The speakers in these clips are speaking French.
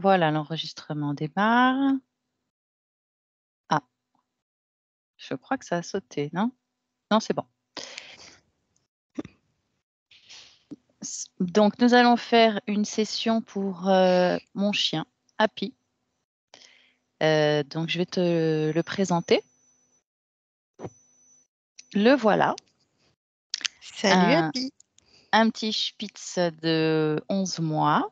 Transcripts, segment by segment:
Voilà, l'enregistrement démarre. Ah, je crois que ça a sauté, non? Non, c'est bon. Donc, nous allons faire une session pour mon chien, Happy. Donc, je vais te le présenter. Le voilà. Salut Happy. Un petit spitz de 11 mois.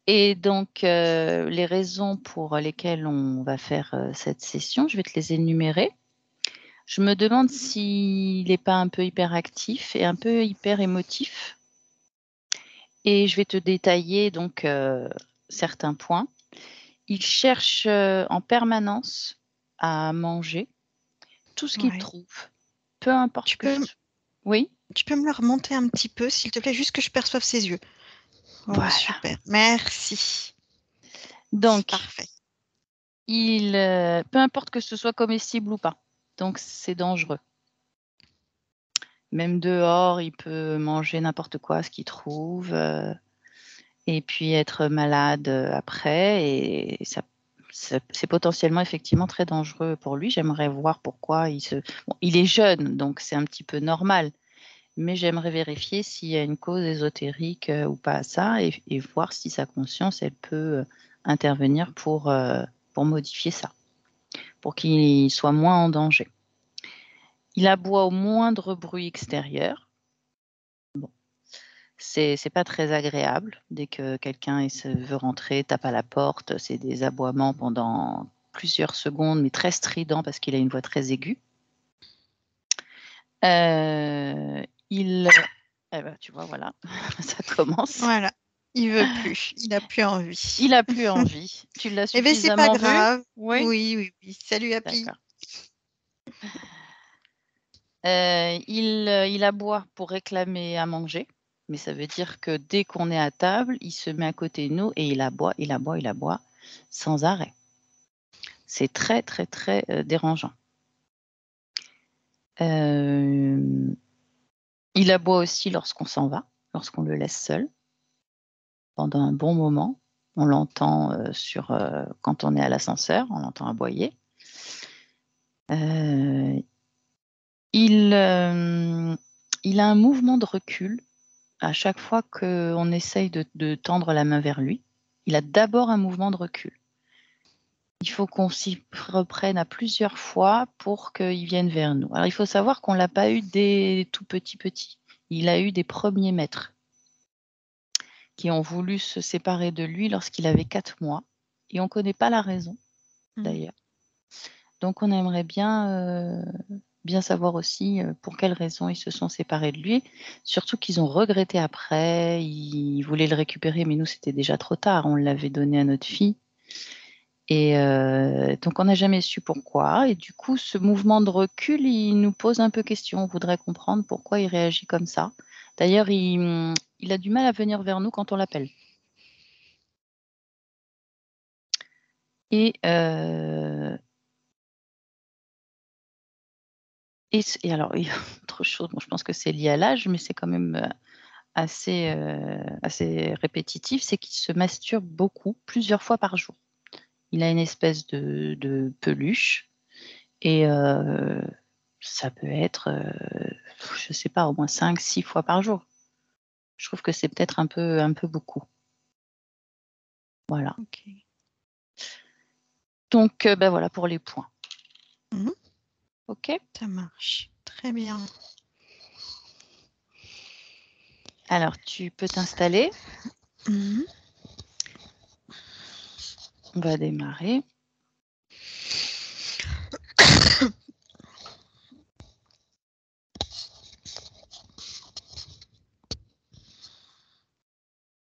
Et donc, les raisons pour lesquelles on va faire cette session, je vais te les énumérer. Je me demande s'il n'est pas un peu hyperactif et un peu hyper émotif. Et je vais te détailler donc certains points. Il cherche en permanence à manger tout ce qu'il Ouais. trouve, peu importe Tu que ce peux, soit. Oui, tu peux me le remonter un petit peu, s'il te plaît, juste que je perçoive ses yeux. Oh, voilà. super. Merci. C'est Donc, parfait. peu importe que ce soit comestible ou pas. Donc, c'est dangereux. Même dehors, il peut manger n'importe quoi, ce qu'il trouve, et puis être malade après. Et c'est potentiellement effectivement très dangereux pour lui. J'aimerais voir pourquoi Bon, il est jeune, donc c'est un petit peu normal. Mais j'aimerais vérifier s'il y a une cause ésotérique ou pas à ça et voir si sa conscience, elle peut intervenir pour modifier ça, pour qu'il soit moins en danger. Il aboie au moindre bruit extérieur. Bon, c'est pas très agréable. Dès que quelqu'un veut rentrer, tape à la porte, c'est des aboiements pendant plusieurs secondes, mais très stridents parce qu'il a une voix très aiguë. Eh ben, tu vois, voilà, ça commence. Voilà. Il veut plus. Il n'a plus envie. Il a plus envie. Tu l'as Eh bien, c'est pas suffisamment vu? grave. Oui? Oui, oui, oui. Salut Happy. D'accord. Il aboie pour réclamer à manger, mais ça veut dire que dès qu'on est à table, il se met à côté de nous et il aboie, il aboie, il aboie sans arrêt. C'est très, très, très, dérangeant. Il aboie aussi lorsqu'on s'en va, lorsqu'on le laisse seul pendant un bon moment. On l'entend, quand on est à l'ascenseur, on l'entend aboyer. Il a un mouvement de recul à chaque fois qu'on essaye de tendre la main vers lui. Il a d'abord un mouvement de recul. Il faut qu'on s'y reprenne à plusieurs fois pour qu'il vienne vers nous. Alors, il faut savoir qu'on ne l'a pas eu dès tout petit. Il a eu des premiers maîtres qui ont voulu se séparer de lui lorsqu'il avait 4 mois et on ne connaît pas la raison, d'ailleurs. Donc, on aimerait bien savoir aussi pour quelles raisons ils se sont séparés de lui. Surtout qu'ils ont regretté après, ils voulaient le récupérer, mais nous, c'était déjà trop tard. On l'avait donné à notre fille. Et donc, on n'a jamais su pourquoi. Et du coup, ce mouvement de recul, il nous pose un peu question. On voudrait comprendre pourquoi il réagit comme ça. D'ailleurs, il a du mal à venir vers nous quand on l'appelle. Et alors, il y a autre chose, bon, je pense que c'est lié à l'âge, mais c'est quand même assez répétitif, c'est qu'il se masturbe beaucoup, plusieurs fois par jour. Il a une espèce de peluche et ça peut être, je ne sais pas, au moins 5-6 fois par jour. Je trouve que c'est peut-être un peu beaucoup. Voilà. Ok. Donc, bah, voilà pour les points. OK? Ça marche. Très bien. Alors, tu peux t'installer. On va démarrer.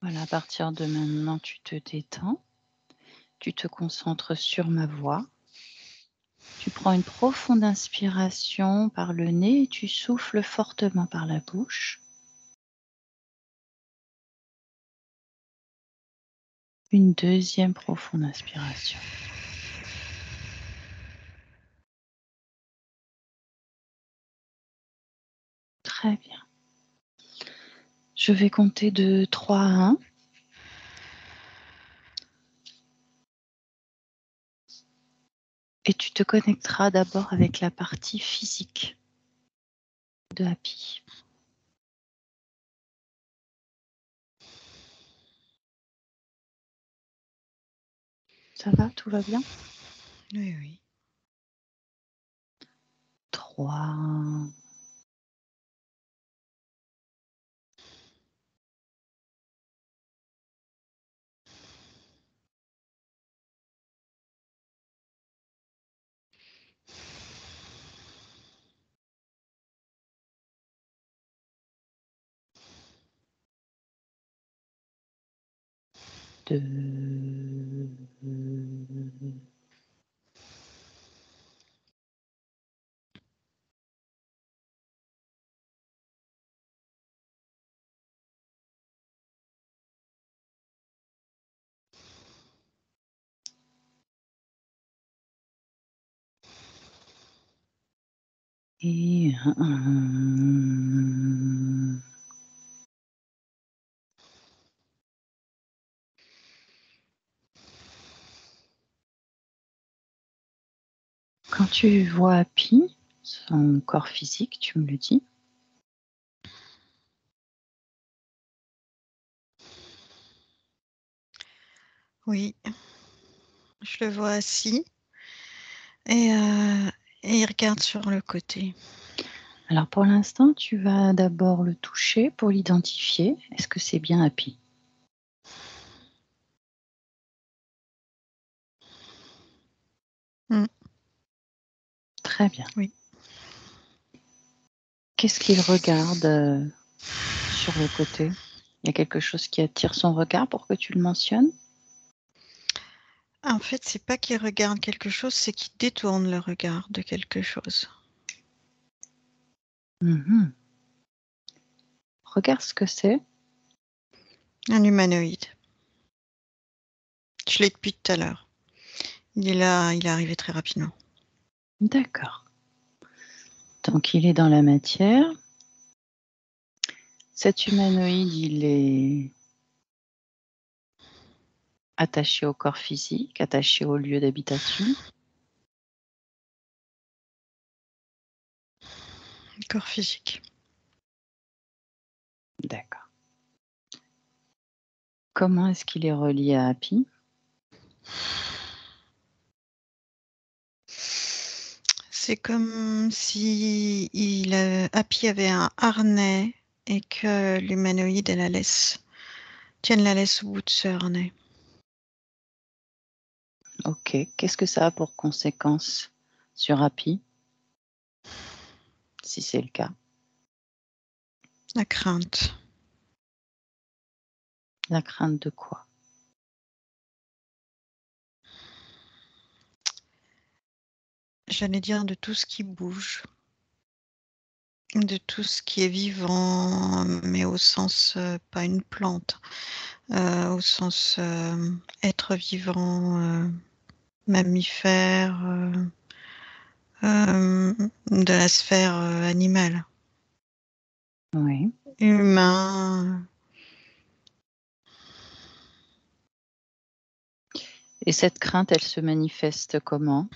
Voilà, à partir de maintenant, tu te détends. Tu te concentres sur ma voix. Tu prends une profonde inspiration par le nez et tu souffles fortement par la bouche. Une deuxième profonde inspiration. Très bien. Je vais compter de 3 à 1. Et tu te connecteras d'abord avec la partie physique de Happy. Ça va, tout va bien? Oui, oui. 3. 2. 1. Quand tu vois Happy, son corps physique, tu me le dis. Oui. Je le vois assis et il regarde sur le côté. Alors pour l'instant, tu vas d'abord le toucher pour l'identifier. Est-ce que c'est bien Happy? Très bien. Oui. Qu'est-ce qu'il regarde sur le côté? Il y a quelque chose qui attire son regard pour que tu le mentionnes? En fait, c'est pas qu'il regarde quelque chose, c'est qu'il détourne le regard de quelque chose. Regarde ce que c'est. Un humanoïde. Je l'ai depuis tout à l'heure. Il est là, il est arrivé très rapidement. D'accord. Donc il est dans la matière. Cet humanoïde, il est attaché au corps physique, attaché au lieu d'habitation. Corps physique. D'accord. Comment est-ce qu'il est relié à Happy? C'est comme si Happy avait un harnais et que l'humanoïde tienne la laisse au bout de ce harnais. Ok. Qu'est-ce que ça a pour conséquence sur Happy, si c'est le cas? La crainte. La crainte de quoi? J'allais dire de tout ce qui bouge. De tout ce qui est vivant, mais au sens, pas une plante, au sens, être vivant, mammifère, de la sphère, animale. Oui. Humain. Et cette crainte, elle se manifeste comment?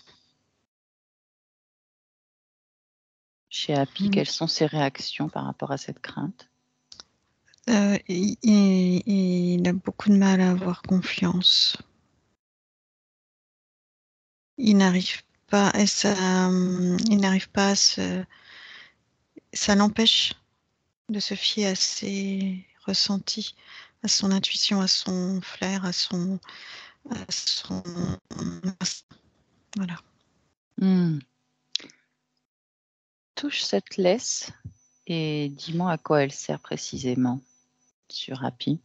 Chez Happy, Mmh. quelles sont ses réactions par rapport à cette crainte? Il a beaucoup de mal à avoir confiance. Il n'arrive pas et il n'arrive pas à se ça l'empêche de se fier à ses ressentis, à son intuition, à son flair, à son voilà. Touche cette laisse et dis-moi à quoi elle sert précisément sur Happy.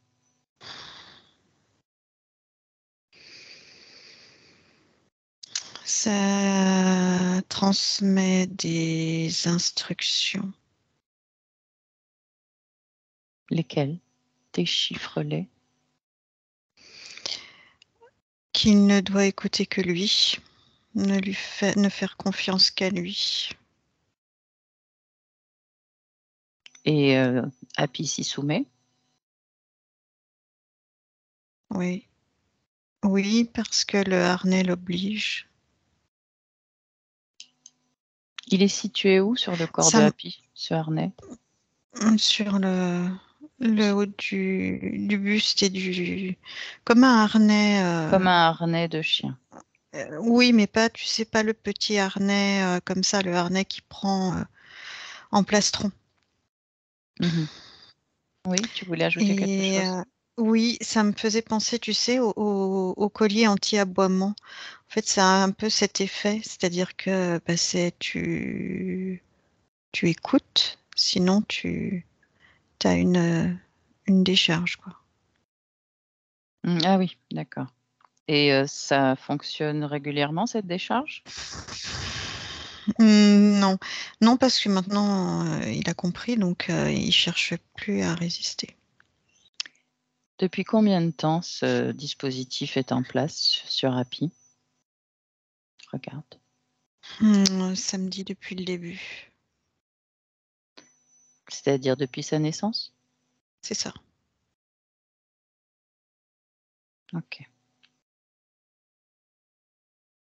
Ça transmet des instructions Lesquelles? Déchiffre-les. qu'il ne doit écouter que lui, ne faire confiance qu'à lui. Et Happy s'y soumet? Oui. Oui, parce que le harnais l'oblige. Il est situé où sur le corps de Ça Happy, ce harnais? sur le haut du buste et du... Comme un harnais... Comme un harnais de chien. oui, mais pas, tu sais, pas le petit harnais comme ça, le harnais qui prend en plastron. Mhm. Oui, tu voulais ajouter quelque Et chose? oui, ça me faisait penser, tu sais, au collier anti-aboiement. En fait, ça a un peu cet effet, c'est-à-dire que bah, tu écoutes, sinon tu as une décharge, quoi. Ah oui, d'accord. Et ça fonctionne régulièrement, cette décharge? Non, non, parce que maintenant il a compris, donc il cherche plus à résister. Depuis combien de temps ce dispositif est en place sur Happy? Regarde. Ça me dit depuis le début, C'est-à-dire depuis sa naissance? c'est ça. Ok,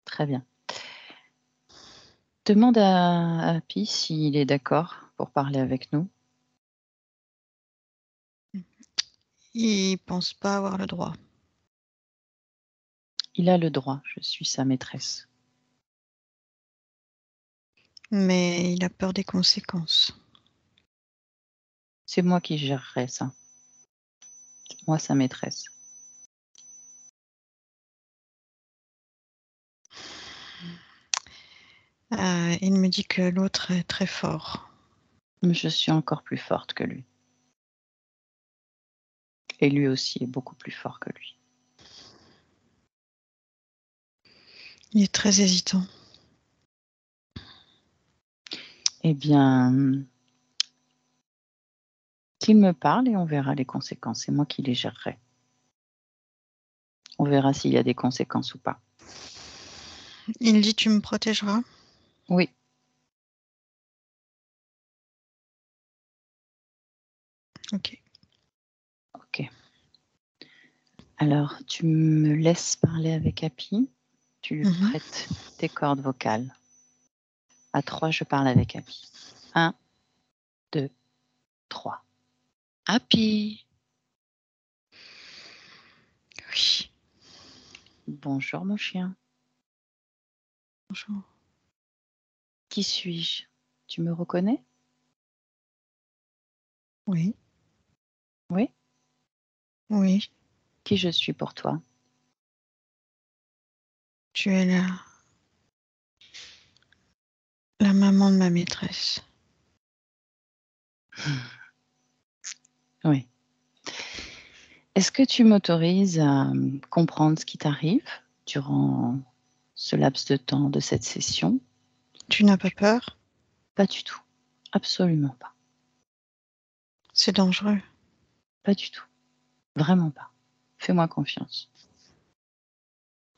très bien. Demande à Happy s'il est d'accord pour parler avec nous. Il pense pas avoir le droit, Il a le droit, je suis sa maîtresse. mais il a peur des conséquences. C'est moi qui gérerai ça. Moi, sa maîtresse. Il me dit que l'autre est très fort. Mais je suis encore plus forte que lui. Et lui aussi est beaucoup plus fort que lui. Il est très hésitant. Eh bien, qu'il me parle et on verra les conséquences. C'est moi qui les gérerai. On verra s'il y a des conséquences ou pas. Il dit tu me protégeras. Oui, Ok. ok. Alors, tu me laisses parler avec Happy. Tu lui Mhm. prêtes tes cordes vocales. À 3, je parle avec Happy. 1, 2, 3. Happy! Oui. Bonjour mon chien. Bonjour. Qui suis-je? Tu me reconnais? Oui. Oui? Oui. Qui je suis pour toi? Tu es la maman de ma maîtresse. Oui. Est-ce que tu m'autorises à comprendre ce qui t'arrive durant ce laps de temps de cette session? Tu n'as pas peur? Pas du tout. Absolument pas. C'est dangereux. Pas du tout. Vraiment pas. Fais-moi confiance.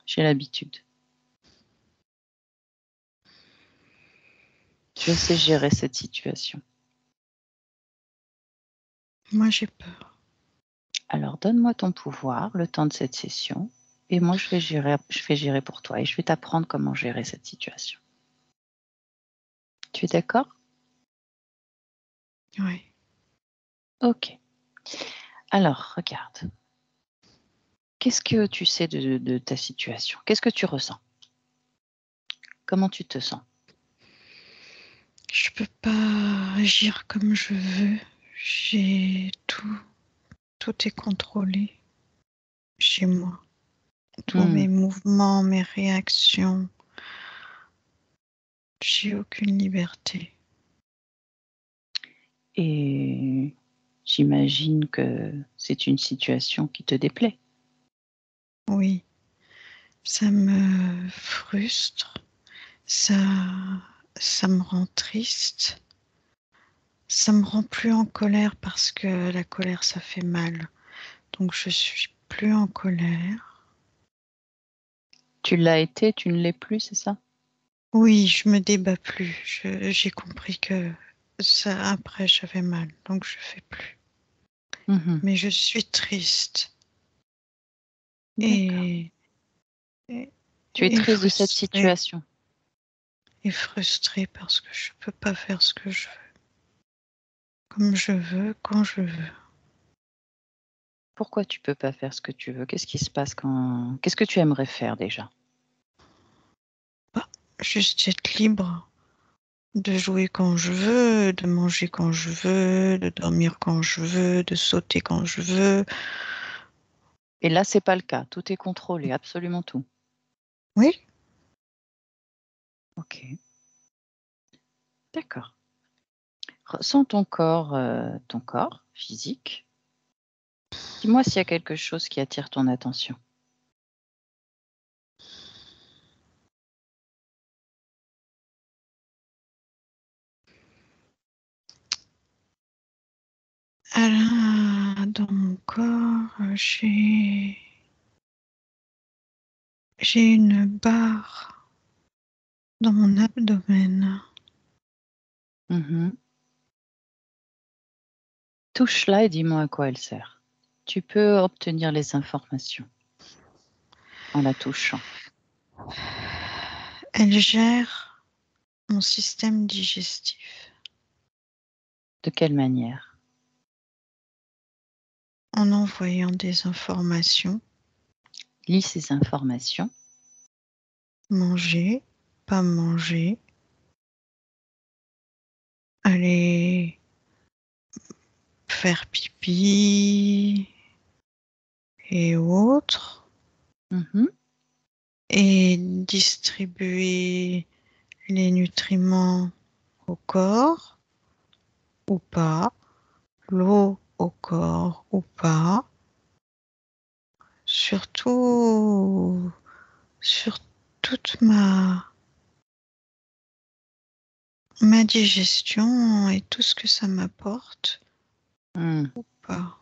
J'ai l'habitude. Je sais gérer cette situation. Moi, j'ai peur. Alors donne-moi ton pouvoir le temps de cette session et moi je vais gérer pour toi et je vais t'apprendre comment gérer cette situation. Tu es d'accord? Oui. Ok. Alors regarde. Qu'est-ce que tu sais de ta situation? Qu'est-ce que tu ressens? Comment tu te sens? Je peux pas agir comme je veux. J'ai tout. Tout est contrôlé chez moi. Tous Hmm. mes mouvements, mes réactions. J'ai aucune liberté. Et j'imagine que c'est une situation qui te déplaît. Oui, ça me frustre. Ça, ça me rend triste. Ça me rend plus en colère parce que la colère, ça fait mal. Donc je suis plus en colère. Tu l'as été, tu ne l'es plus, c'est ça? Oui, je me débat plus. J'ai compris que ça, après, j'avais mal. Donc je fais plus. Mhm. Mais je suis triste D'accord. et, et, Tu es et triste de cette frustrée. situation. et frustrée parce que je peux pas faire ce que je veux, comme je veux, quand je veux. Pourquoi tu peux pas faire ce que tu veux? Qu'est-ce qui se passe quand... Qu'est-ce que tu aimerais faire déjà? Juste être libre de jouer quand je veux, de manger quand je veux, de dormir quand je veux, de sauter quand je veux. Et là, c'est pas le cas. Tout est contrôlé, absolument tout. Oui, Ok, d'accord. Ressens ton corps physique. Dis-moi s'il y a quelque chose qui attire ton attention. alors, dans mon corps, j'ai une barre dans mon abdomen. Mhm. Touche-la et dis-moi à quoi elle sert. Tu peux obtenir les informations en la touchant. Elle gère mon système digestif De quelle manière? en envoyant des informations. Lis ces informations. Manger, pas manger, aller faire pipi et autres, Mhm. et distribuer les nutriments au corps ou pas, l'eau au corps ou pas, surtout sur toute ma digestion et tout ce que ça m'apporte Hmm. ou pas.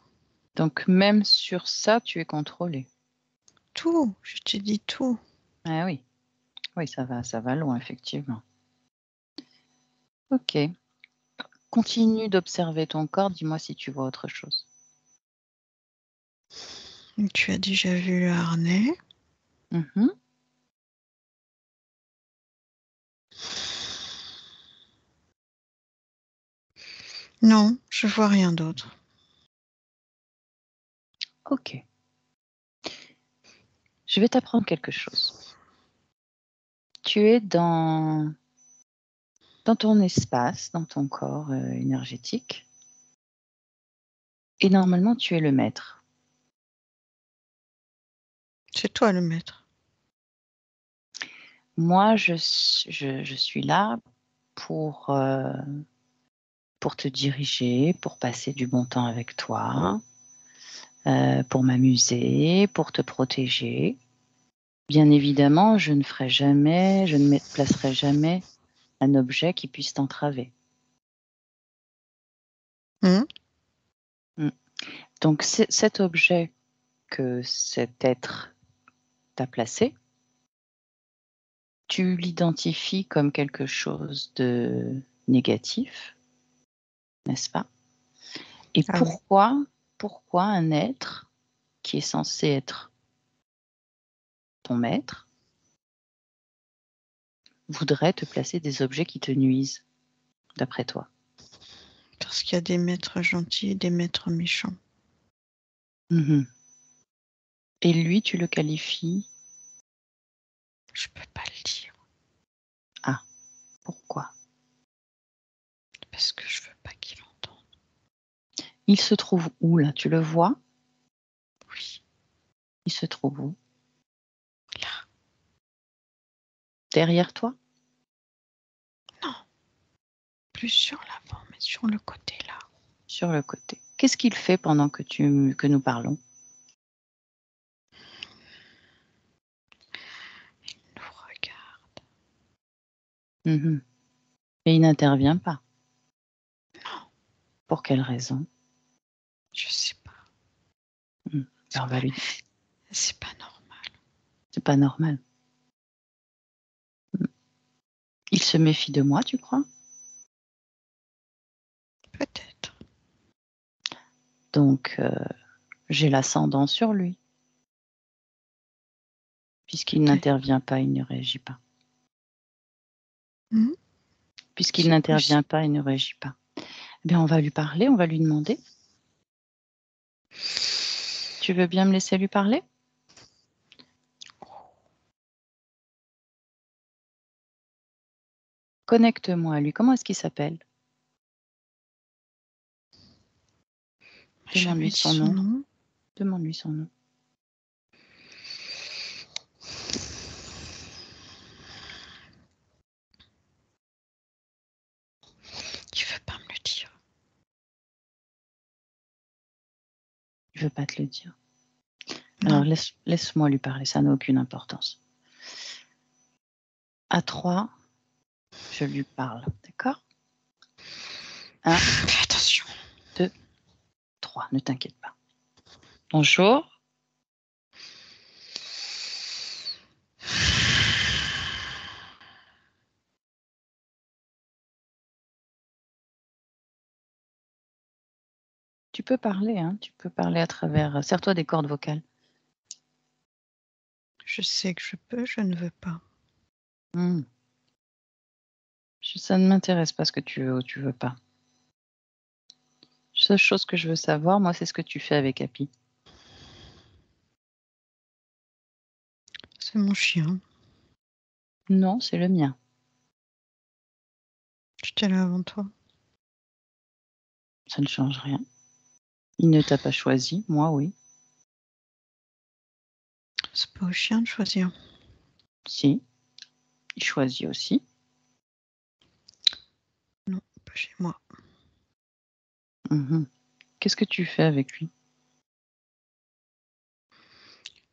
Donc même sur ça, tu es contrôlé. Tout, je te dis tout. Ah oui, oui, ça va loin, effectivement. Ok. Continue d'observer ton corps. Dis-moi si tu vois autre chose. Tu as déjà vu le harnais. Mhm. Non, je vois rien d'autre. Ok. Je vais t'apprendre quelque chose. Tu es dans ton espace, dans ton corps énergétique. Et normalement, tu es le maître. C'est toi le maître. Moi, je suis là pour, euh, pour te diriger, pour passer du bon temps avec toi, pour m'amuser, pour te protéger. Bien évidemment, je ne placerai jamais un objet qui puisse t'entraver. Hum, Mm. Donc, cet objet que cet être t'a placé, tu l'identifies comme quelque chose de négatif, n'est-ce pas? Et Ah oui. pourquoi un être qui est censé être ton maître voudrait te placer des objets qui te nuisent, d'après toi? Parce qu'il y a des maîtres gentils et des maîtres méchants. Mhm. Et lui, tu le qualifies? Je peux pas le dire Ah, pourquoi? parce que je veux pas qu'il entende. Il se trouve où là? Tu le vois? Oui, Il se trouve où? là. Derrière toi? Non, plus sur l'avant, mais sur le côté là. Sur le côté. Qu'est-ce qu'il fait pendant que nous parlons? Il nous regarde. Mhm. Et il n'intervient pas. Non, Pour quelle raison? je sais pas. Mhm. C'est Alors, on va pas, lui... c'est pas normal. C'est pas normal. Mhm. Il se méfie de moi, tu crois? Peut-être. Donc, j'ai l'ascendant sur lui. Puisqu'il Peut-être. n'intervient pas, il ne réagit pas. Mmh. Puisqu'il C'est n'intervient possible. pas et ne réagit pas. Eh bien, on va lui parler, on va lui demander. Tu veux bien me laisser lui parler? Connecte-moi à lui. Comment est-ce qu'il s'appelle? J'ai jamais Demande-lui dit son son nom. nom. Demande-lui son nom. Il veut pas me le dire. Il veut pas te le dire. Non. Alors laisse-moi lui parler, ça n'a aucune importance. À 3, je lui parle, d'accord? 1, Fais attention. 2, 3, ne t'inquiète pas. Bonjour. Tu peux parler, hein, tu peux parler à travers. Serre-toi des cordes vocales. Je sais que je peux, je ne veux pas. Hmm. Ça ne m'intéresse pas ce que tu veux ou tu veux pas. La seule chose que je veux savoir, moi, c'est ce que tu fais avec Happy. C'est mon chien. Non, c'est le mien. J'étais là avant toi. Ça ne change rien. Il ne t'a pas choisi, moi, oui. C'est pas au chien de choisir. Si, il choisit aussi. Non, pas chez moi. Mhm. Qu'est-ce que tu fais avec lui?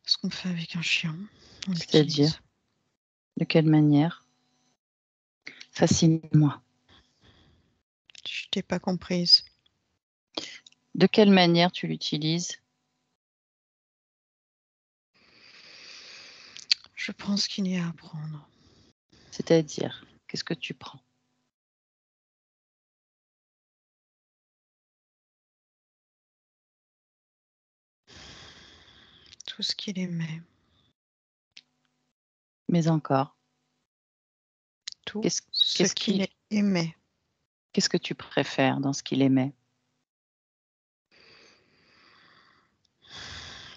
Ce qu'on fait avec un chien, on C'est-à-dire, l'utilise. de quelle manière? Fascine-moi. Je t'ai pas comprise. De quelle manière tu l'utilises? Je pense qu'il y a à apprendre. C'est-à-dire, qu'est-ce que tu prends? Tout ce qu'il aimait. Mais encore, Tout qu'est-ce ce qu'est-ce qu'il qui, aimait. qu'est-ce que tu préfères dans ce qu'il aimait?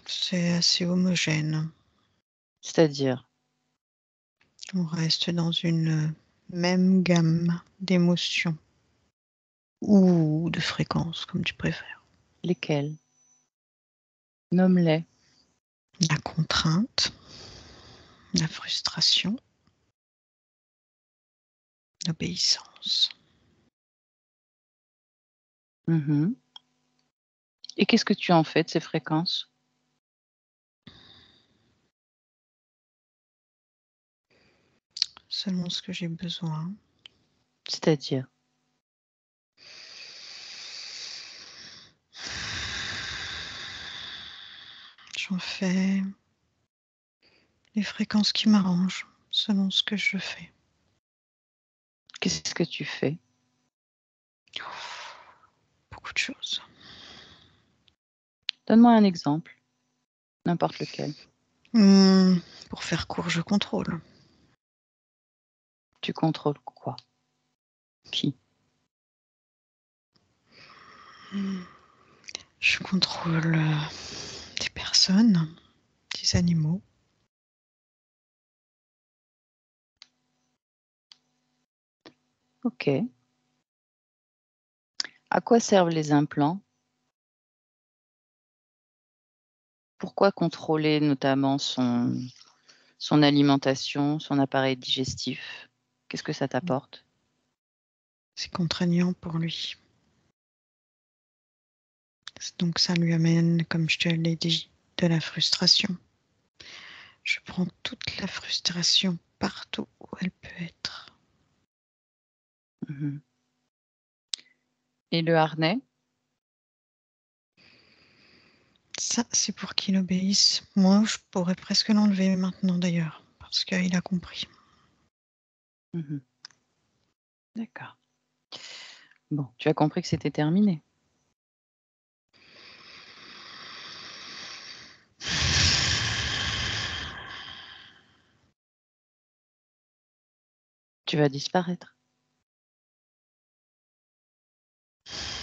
C'est assez homogène. C'est-à-dire, On reste dans une même gamme d'émotions ou de fréquences, comme tu préfères. lesquels? Nomme-les. La contrainte, la frustration, l'obéissance. Mhm. Et qu'est-ce que tu en fais de ces fréquences? Selon ce que j'ai besoin. C'est-à-dire, J'en fais les fréquences qui m'arrangent, selon ce que je fais. qu'est-ce que tu fais? Beaucoup de choses. Donne-moi un exemple, n'importe lequel. Pour faire court, je contrôle. Tu contrôles quoi? Qui? Je contrôle des personnes, des animaux. Ok. À quoi servent les implants? Pourquoi contrôler notamment son alimentation, son appareil digestif? Qu'est-ce que ça t'apporte? C'est contraignant pour lui. Donc ça lui amène, comme je te l'ai dit, de la frustration. Je prends toute la frustration partout où elle peut être. Mhm. Et le harnais? Ça, c'est pour qu'il obéisse. Moi, je pourrais presque l'enlever maintenant d'ailleurs, parce qu'il a compris. Mhm. D'accord. Bon, tu as compris que c'était terminé. Tu vas disparaître.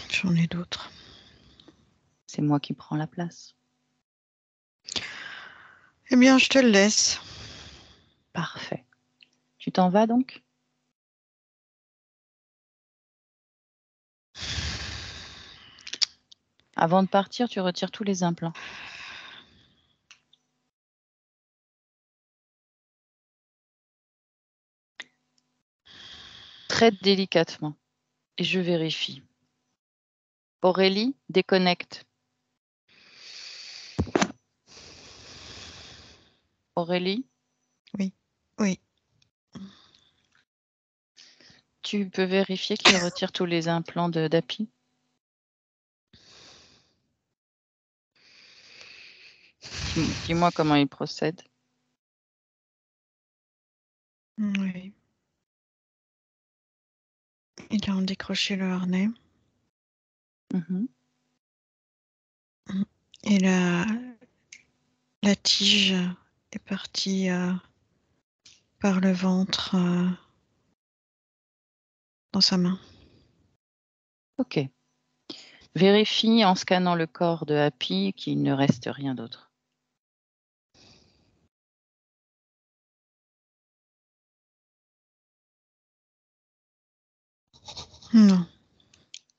J'en ai d'autres. C'est moi qui prends la place. Eh bien, je te le laisse. Parfait. Tu t'en vas donc? Avant de partir, tu retires tous les implants. Traite délicatement. Et je vérifie. Aurélie, déconnecte. Aurélie, Oui, oui. tu peux vérifier qu'il retire tous les implants d'Happy? Dis-moi comment il procède. Oui. Il a décroché le harnais. Mhm. Et la tige est partie par le ventre dans sa main. Ok. Vérifie en scannant le corps de Happy qu'il ne reste rien d'autre. Non.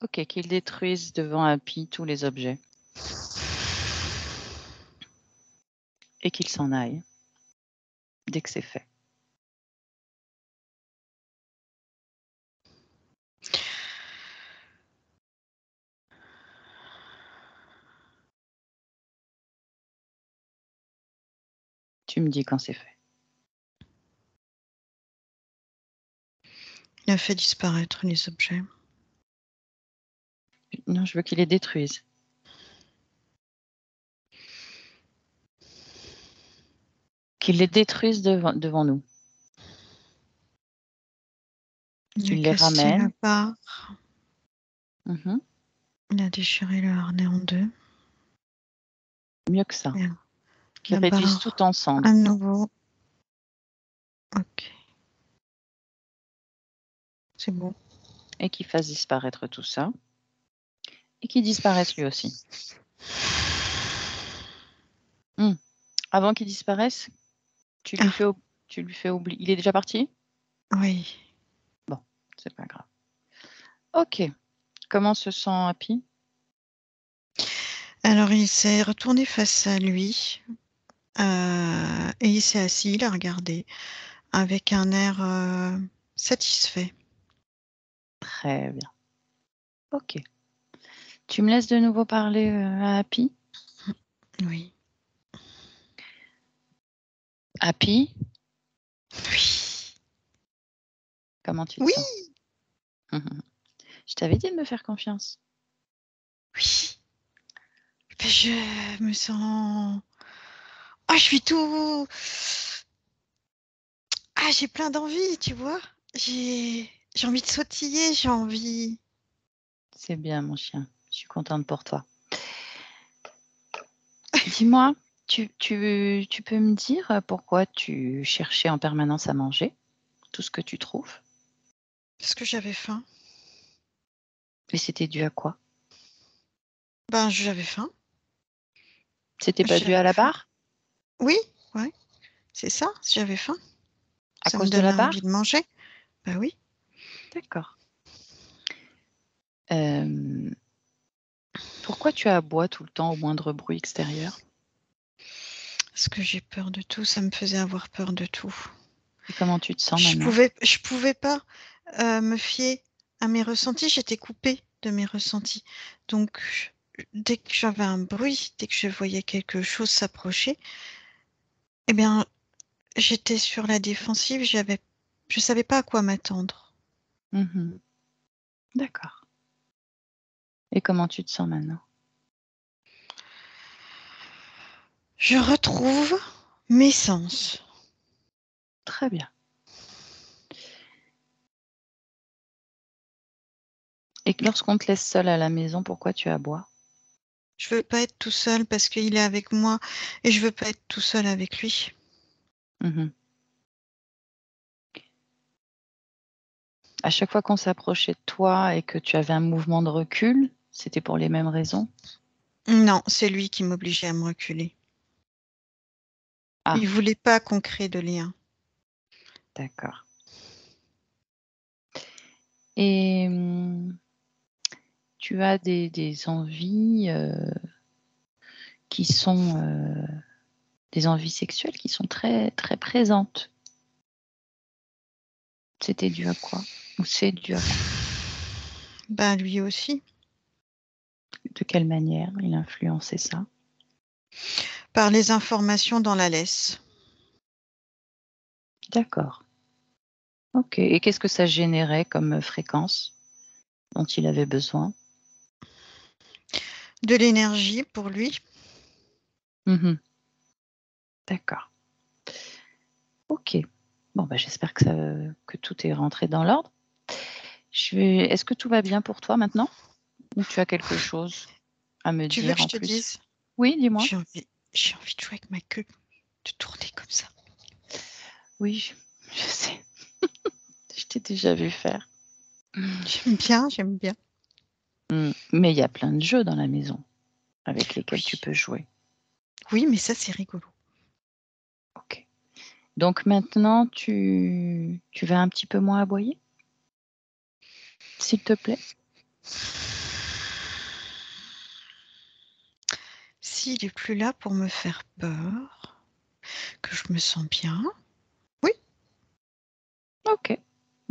Ok, qu'il détruise devant Happy tous les objets. Et qu'il s'en aille dès que c'est fait. Tu me dis quand c'est fait. Il a fait disparaître les objets. Non, je veux qu'il les détruise. Qu'il les détruise devant nous. Il a Qu'il les cassé la ramène. barre. Mhm. Il a déchiré le harnais en deux. Mieux que ça. Et Qu'il la réduise barre tout en cendres. à nouveau. Ok. C'est bon. Et qu'il fasse disparaître tout ça. Et qu'il disparaisse lui aussi. Avant qu'il disparaisse, tu lui fais oublier. Il est déjà parti? Oui. Bon, c'est pas grave. Ok. Comment se sent Happy? Alors, il s'est retourné face à lui et il s'est assis, il a regardé avec un air satisfait. Très bien. Ok. Tu me laisses de nouveau parler à Happy? Oui. Happy, Oui. comment tu te Oui. sens? Je t'avais dit de me faire confiance. Oui. Ben, je me sens. Ah, je suis tout. Ah, j'ai plein d'envie, tu vois. J'ai envie de sautiller, j'ai envie. C'est bien, mon chien. Je suis contente pour toi. Dis-moi, tu peux me dire pourquoi tu cherchais en permanence à manger tout ce que tu trouves? Parce que j'avais faim. Et c'était dû à quoi? Ben, j'avais faim. C'était pas dû à J'avais la faim. barre? Oui, ouais, c'est ça, j'avais faim. À Ça me cause de la donnait barre? envie de manger. Ben oui. D'accord. Pourquoi tu aboies tout le temps au moindre bruit extérieur? Parce que j'ai peur de tout, ça me faisait avoir peur de tout. Et comment tu te sens Je maintenant? pouvais pas me fier à mes ressentis, j'étais coupée de mes ressentis. Donc, dès que j'avais un bruit, dès que je voyais quelque chose s'approcher, eh bien, j'étais sur la défensive, je savais pas à quoi m'attendre. Mhm. D'accord. Et comment tu te sens maintenant? Je retrouve mes sens. Très bien. Et lorsqu'on te laisse seule à la maison, pourquoi tu aboies? Je veux pas être tout seul parce qu'il est avec moi et je veux pas être tout seul avec lui. Mhm. À chaque fois qu'on s'approchait de toi et que tu avais un mouvement de recul, c'était pour les mêmes raisons? Non, c'est lui qui m'obligeait à me reculer. Ah, Il voulait pas qu'on crée de lien. d'accord. Et tu as des envies qui sont des envies sexuelles qui sont très, très présentes. C'était dû à quoi? Ou c'est dû à quoi? Ben, lui aussi. De quelle manière il influençait ça? Par les informations dans la laisse. D'accord. OK. Et qu'est-ce que ça générait comme fréquence dont il avait besoin? De l'énergie pour lui. Mmh. D'accord. OK. Bon, bah, j'espère que tout est rentré dans l'ordre. Est-ce que tout va bien pour toi maintenant? Ou tu as quelque chose à me Tu veux dire que je en te plus? dise? Oui, dis-moi. J'ai envie de jouer avec ma queue, de tourner comme ça. Oui, je sais. Je t'ai déjà vu faire. J'aime bien, j'aime bien. Mais il y a plein de jeux dans la maison avec lesquels tu Oui. peux jouer. Oui, mais ça, c'est rigolo. OK. Donc maintenant, tu vas un petit peu moins aboyer? S'il te plaît? S'il est plus là pour me faire peur, que je me sens bien. Oui. OK.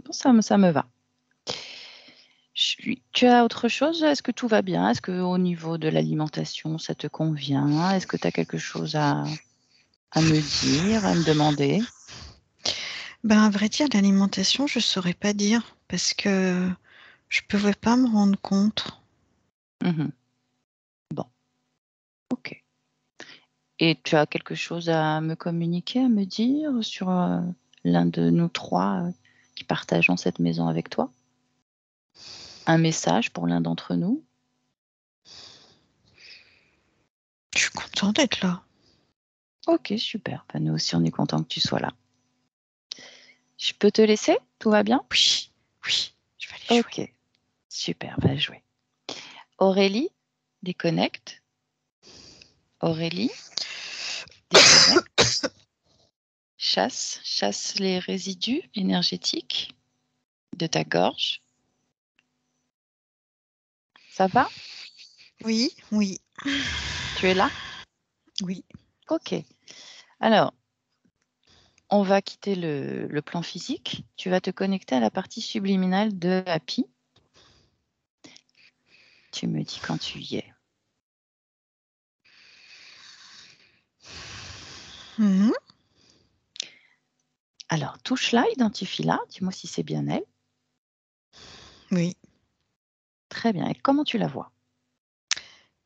Bon, ça me va. Tu as autre chose? Est-ce que tout va bien? Est-ce qu'au niveau de l'alimentation, ça te convient? Est-ce que tu as quelque chose à me dire, à me demander? Ben, à vrai dire, l'alimentation, je saurais pas dire parce que je pouvais pas me rendre compte. Mmh. Bon, OK. Et tu as quelque chose à me communiquer, à me dire sur, l'un de nous 3 qui partageons cette maison avec toi? Un message pour l'un d'entre nous? Je suis contente d'être là. OK, super. Bah, nous aussi, on est content que tu sois là. Je peux te laisser? Tout va bien? Oui, oui, je vais aller jouer. OK, super, va jouer. Aurélie, déconnecte. Aurélie, déconnecte. Chasse les résidus énergétiques de ta gorge. Ça va? Oui, oui, Tu es là? oui. OK. Alors, on va quitter le plan physique. Tu vas te connecter à la partie subliminale de Happy. Tu me dis quand tu y es. Mhm. Alors, touche-la, identifie-la, dis-moi si c'est bien elle. Oui. Très bien. Et comment tu la vois?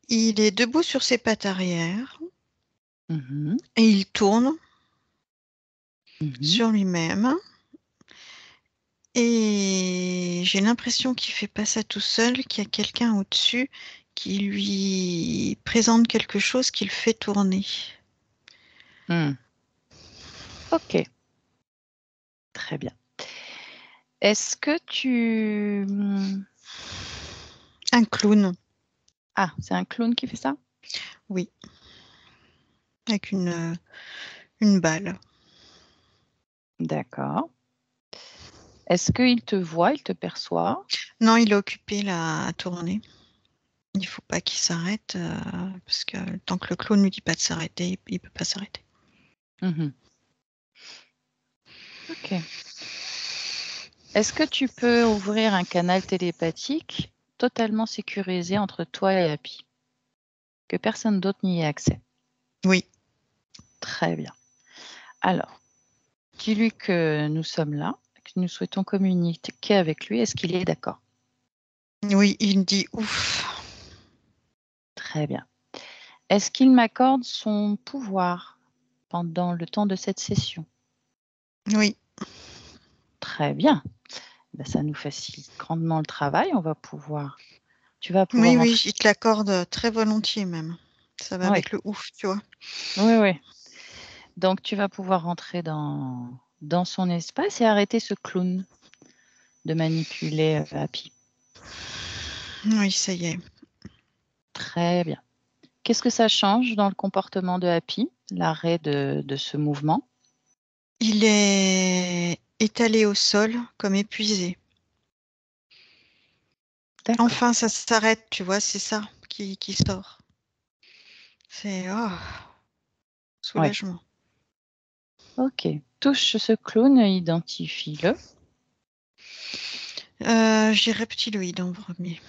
Il est debout sur ses pattes arrière Mmh. et il tourne Mmh. sur lui-même. Et j'ai l'impression qu'il fait pas ça tout seul, qu'il y a quelqu'un au-dessus qui lui présente quelque chose qui le fait tourner. Mmh. OK, très bien. Est-ce que Un clown, ah, c'est un clown qui fait ça? oui, avec une balle. D'accord. Est-ce qu'il te voit, il te perçoit? Non, il est occupé là à tourner. Il faut pas qu'il s'arrête parce que tant que le clown lui dit pas de s'arrêter, il peut pas s'arrêter. Mmh. OK. Est-ce que tu peux ouvrir un canal télépathique totalement sécurisé entre toi et Happy? Que personne d'autre n'y ait accès? Oui, Très bien. Alors, dis-lui que nous sommes là, que nous souhaitons communiquer avec lui. Est-ce qu'il est d'accord? oui, il dit ouf. Très bien. Est-ce qu'il m'accorde son pouvoir pendant le temps de cette session? Oui, Très bien. Bah, ça nous facilite grandement le travail. Tu vas pouvoir oui, oui, entrer. il te l'accorde très volontiers même. Ça va Oui, avec le ouf, tu vois. oui, oui. Donc tu vas pouvoir rentrer dans son espace et arrêter ce clown. de manipuler Happy. Oui, ça y est. Très bien. Qu'est-ce que ça change dans le comportement de Happy, l'arrêt de ce mouvement? Il est étalé au sol, comme épuisé. D'accord. Enfin, ça s'arrête, tu vois, c'est ça qui sort. C'est Ouais. soulagement. Ok. Touche ce clown, identifie-le. J'ai reptiloïde en premier.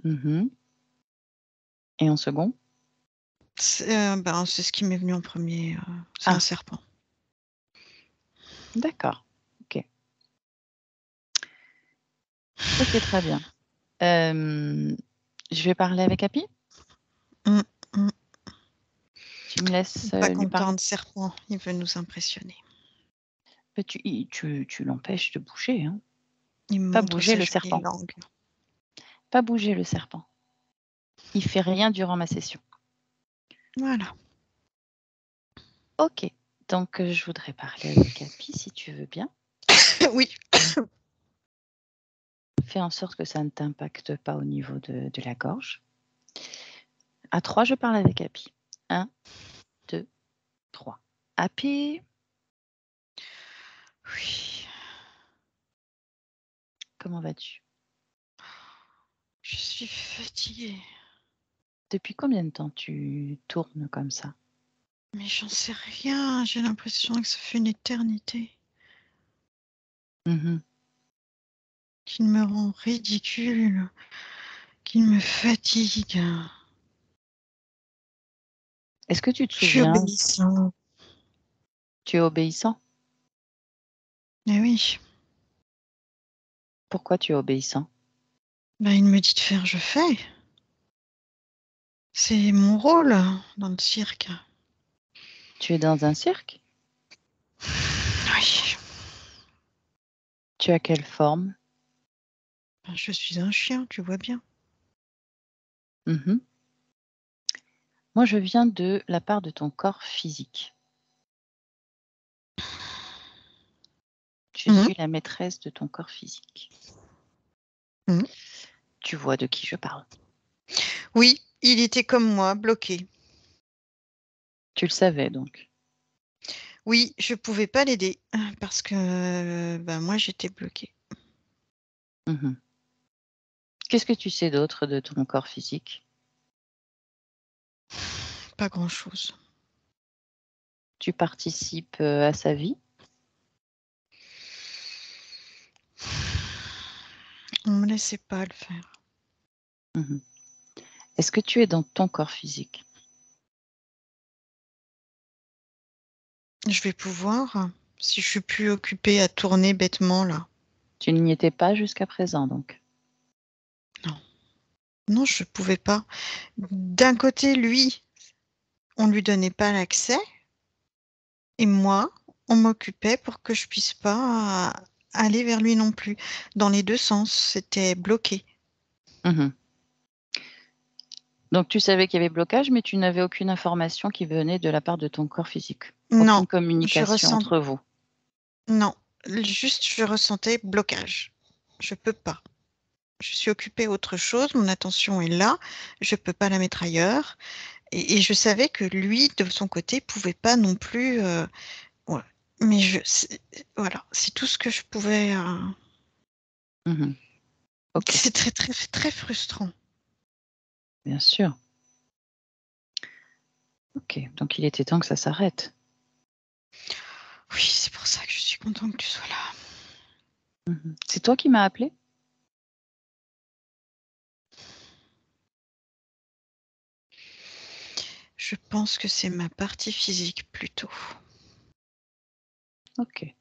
Mhm. Et en second? C'est ce qui m'est venu en premier. C'est un Ah, serpent. d'accord. Ok. Ok, très bien. Je vais parler avec Happy. Hum, hum. Tu me laisses Pas lui content parler. de serpent, il veut nous impressionner. Mais tu l'empêches de bouger, hein. Il me Pas montre bouger sa le jolie serpent. langue. Pas bouger le serpent. Il fait rien durant ma session. Voilà. Ok. Donc, je voudrais parler avec Happy, si tu veux bien. Oui. Fais en sorte que ça ne t'impacte pas au niveau de la gorge. À 3, je parle avec Happy. 1, 2, 3. Happy, Oui. comment vas-tu? Je suis fatiguée. Depuis combien de temps tu tournes comme ça? Mais j'en sais rien. J'ai l'impression que ça fait une éternité. Mhm. Qu'il me rend ridicule. Qu'il me fatigue. Est-ce que tu te Je suis souviens, obéissant. tu es obéissant? Eh oui. Pourquoi tu es obéissant? Il me dit de faire, je fais. C'est mon rôle dans le cirque. Tu es dans un cirque? Oui. Tu as quelle forme? Je suis un chien, tu vois bien. Mhm. Moi, je viens de la part de ton corps physique. Je Mhm. suis la maîtresse de ton corps physique. Mhm. Tu vois de qui je parle. Oui, il était comme moi, bloqué. Tu le savais donc. Oui, je pouvais pas l'aider parce que moi j'étais bloquée. Mhm. Qu'est-ce que tu sais d'autre de ton corps physique? Pas grand-chose. Tu participes à sa vie? On me laissait pas le faire. Mhm. Est-ce que tu es dans ton corps physique? Je vais pouvoir, si je suis plus occupée à tourner bêtement là. Tu n'y étais pas jusqu'à présent donc. Non, non, je pouvais pas. D'un côté, lui, on lui donnait pas l'accès, et moi, on m'occupait pour que je puisse pas aller vers lui non plus. Dans les deux sens, c'était bloqué. Mhm. Donc tu savais qu'il y avait blocage, mais tu n'avais aucune information qui venait de la part de ton corps physique. Non, Aucune je communication ressens, entre vous. non, juste je ressentais blocage. Je peux pas. Je suis occupée à autre chose, mon attention est là, je peux pas la mettre ailleurs. Et je savais que lui, de son côté, pouvait pas non plus. Ouais. Mais voilà, c'est tout ce que je pouvais. Mhm. Ok, C'est très, très, très frustrant. bien sûr. Ok, donc il était temps que ça s'arrête. Oui, c'est pour ça que je suis contente que tu sois là. Mhm. C'est toi qui m'as appelé? Je pense que c'est ma partie physique plutôt. Ok.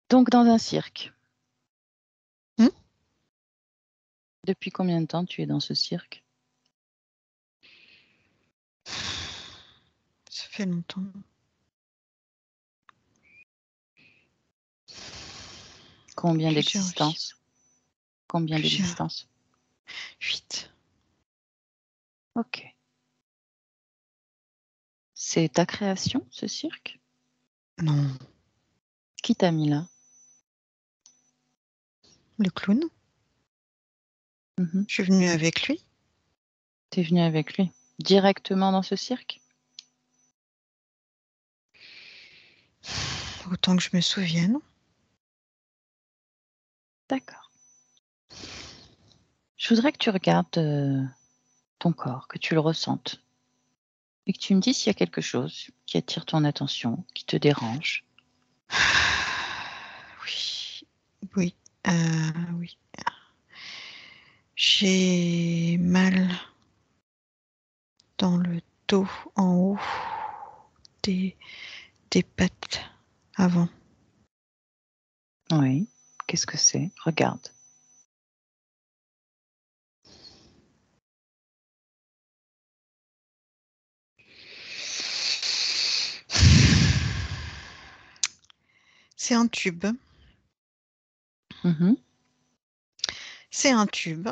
Donc dans un cirque. Hmm. Depuis combien de temps tu es dans ce cirque? Ça fait longtemps. Combien Plusieurs vies. d'existence? Combien Plusieurs. d'existences? 8. Ok. C'est ta création, ce cirque? Non. Qui t'a mis là? Le clown. Mhm. Je suis venue avec lui. T'es venu avec lui directement dans ce cirque? Autant que je me souvienne. D'accord. Je voudrais que tu regardes ton corps, que tu le ressentes et que tu me dises s'il y a quelque chose qui attire ton attention, qui te dérange. Oui. Oui. Oui. J'ai mal dans le dos en haut des pattes avant. Oui. Qu'est-ce que c'est? Regarde. C'est un tube. Mhm. C'est un tube.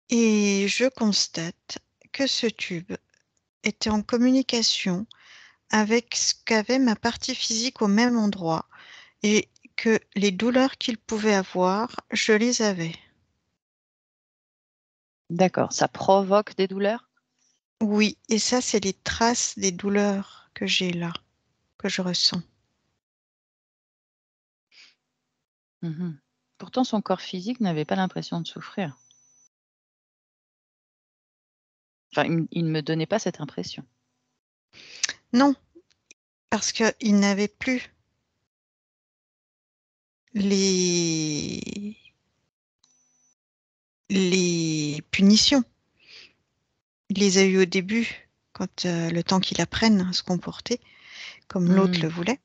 Et je constate que ce tube était en communication avec ce qu'avait ma partie physique au même endroit et que les douleurs qu'il pouvait avoir, je les avais. D'accord. Ça provoque des douleurs? Oui, et ça, c'est les traces des douleurs que j'ai là, que je ressens. Mhm. Pourtant, son corps physique n'avait pas l'impression de souffrir. Enfin, il ne me donnait pas cette impression. Non, parce qu'il n'avait plus les, les punitions. Il les a eues au début, quand le temps qu'il apprenne à se comporter comme l'autre Hmm. le voulait.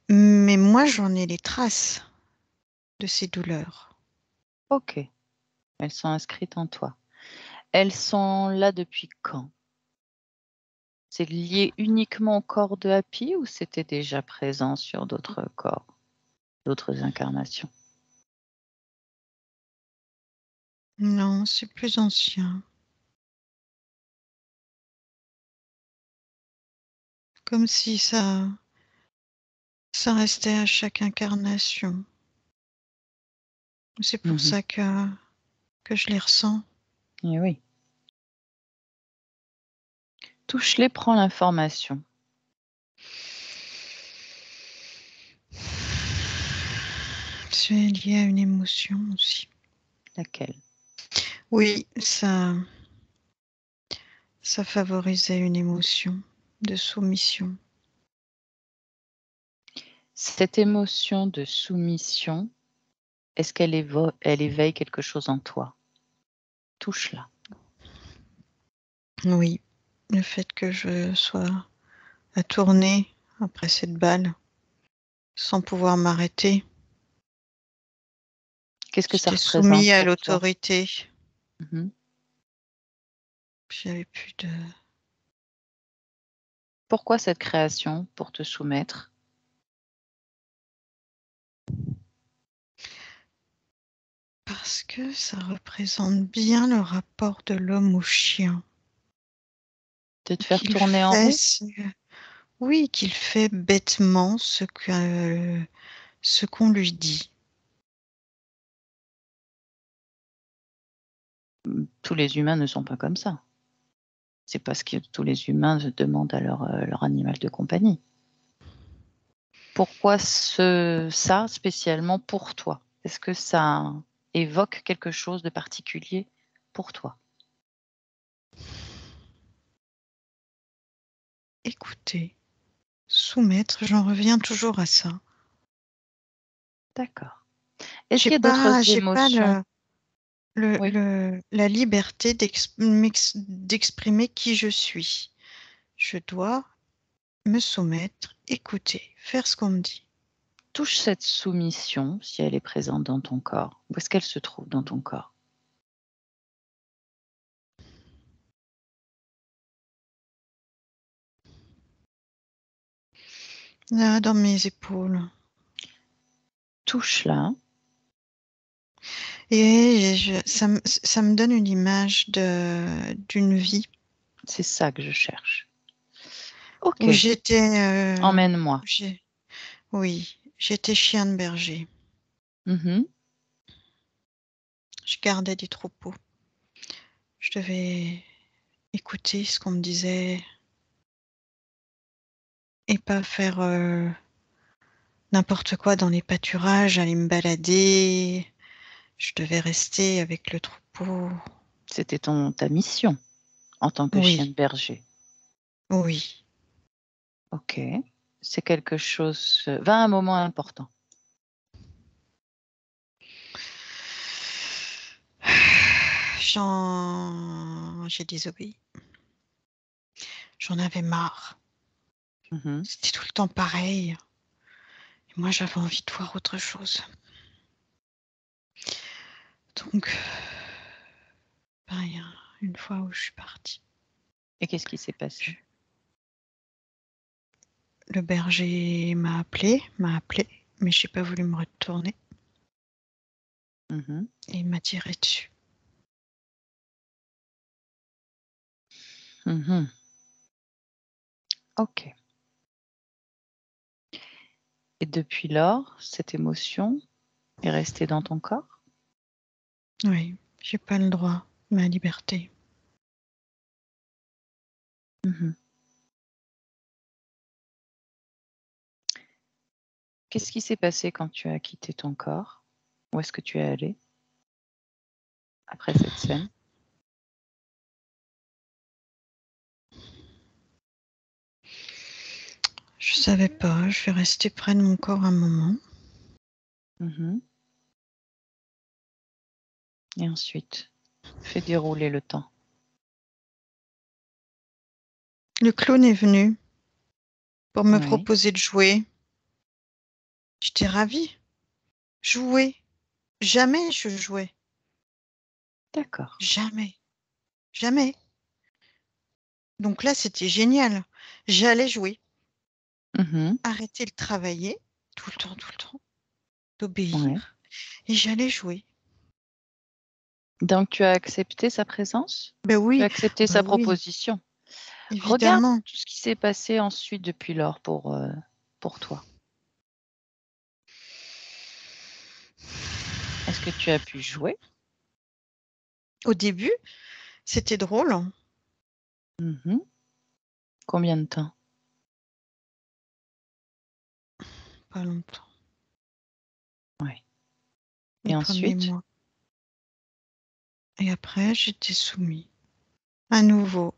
Mais moi, j'en ai les traces de ces douleurs. Ok. Elles sont inscrites en toi. Elles sont là depuis quand? C'est lié uniquement au corps de Happy ou c'était déjà présent sur d'autres corps, d'autres incarnations? Non, c'est plus ancien. Comme si ça restait à chaque incarnation. C'est pour Mhm. ça que je les ressens. Eh oui. Touche-les, prends l'information. C'est lié à une émotion aussi. Laquelle? Oui, ça favorisait une émotion de soumission. Cette émotion de soumission, est-ce qu'elle elle éveille quelque chose en toi? Touche-la. Oui, le fait que je sois à tourner après cette balle sans pouvoir m'arrêter. Qu'est-ce que ça J'étais représente soumise à pour toi? l'autorité. Mhm. J'avais plus de... Pourquoi cette création pour te soumettre? Parce que ça représente bien le rapport de l'homme au chien. De te faire Qu'il tourner en fait, rond? oui, qu'il fait bêtement ce qu'on lui dit. Tous les humains ne sont pas comme ça. C'est parce que tous les humains demandent à leur animal de compagnie. Pourquoi ça spécialement pour toi? Est-ce que ça évoque quelque chose de particulier pour toi? Écoutez, soumettre, j'en reviens toujours à ça. D'accord. Est-ce qu'il y a d'autres J'ai pas émotions? Oui. la liberté d'exprimer qui je suis. Je dois me soumettre, écouter, faire ce qu'on me dit. Touche cette soumission, si elle est présente dans ton corps. Où est-ce qu'elle se trouve dans ton corps? Là, dans mes épaules. Touche-la. Et ça me donne une image d'une vie. C'est ça que je cherche. Ok, Où j'étais... emmène-moi. Oui, j'étais chien de berger. Mhm. Je gardais des troupeaux. Je devais écouter ce qu'on me disait et pas faire n'importe quoi dans les pâturages, aller me balader. Je devais rester avec le troupeau. C'était ta mission en tant que chien de Oui, berger. oui. Ok, c'est quelque chose. Va à un moment important. J'ai désobéi. J'en avais marre. Mhm. C'était tout le temps pareil. Et moi, j'avais envie de voir autre chose. Donc, ben, il y a une fois où je suis partie. Et qu'est-ce qui s'est passé? Le berger m'a appelé, mais j'ai pas voulu me retourner Mhm. et il m'a tiré dessus. Mhm. Ok. Et depuis lors, cette émotion est restée dans ton corps? Oui, j'ai pas le droit, ma liberté. Mhm. Qu'est-ce qui s'est passé quand tu as quitté ton corps? Où est-ce que tu es allé après cette scène? Je savais pas, je vais rester près de mon corps un moment. Mhm. Et ensuite, fais dérouler le temps. Le clown est venu pour me Oui, proposer de jouer. J'étais ravie. Jouer. Jamais je jouais. d'accord. Jamais. Jamais. Donc là, c'était génial. J'allais jouer. Mhm. Arrêter de travailler. Tout le temps. Ouais. D'obéir. Et j'allais jouer. Donc, tu as accepté sa présence? Ben Tu as oui, accepté ben sa oui, proposition? Regarde évidemment. tout ce qui s'est passé ensuite depuis lors pour toi. Est-ce que tu as pu jouer? Au début, c'était drôle. Mhm. Combien de temps? Pas longtemps. Oui. Les Et premiers ensuite? mois. Et après, j'étais soumise. À nouveau.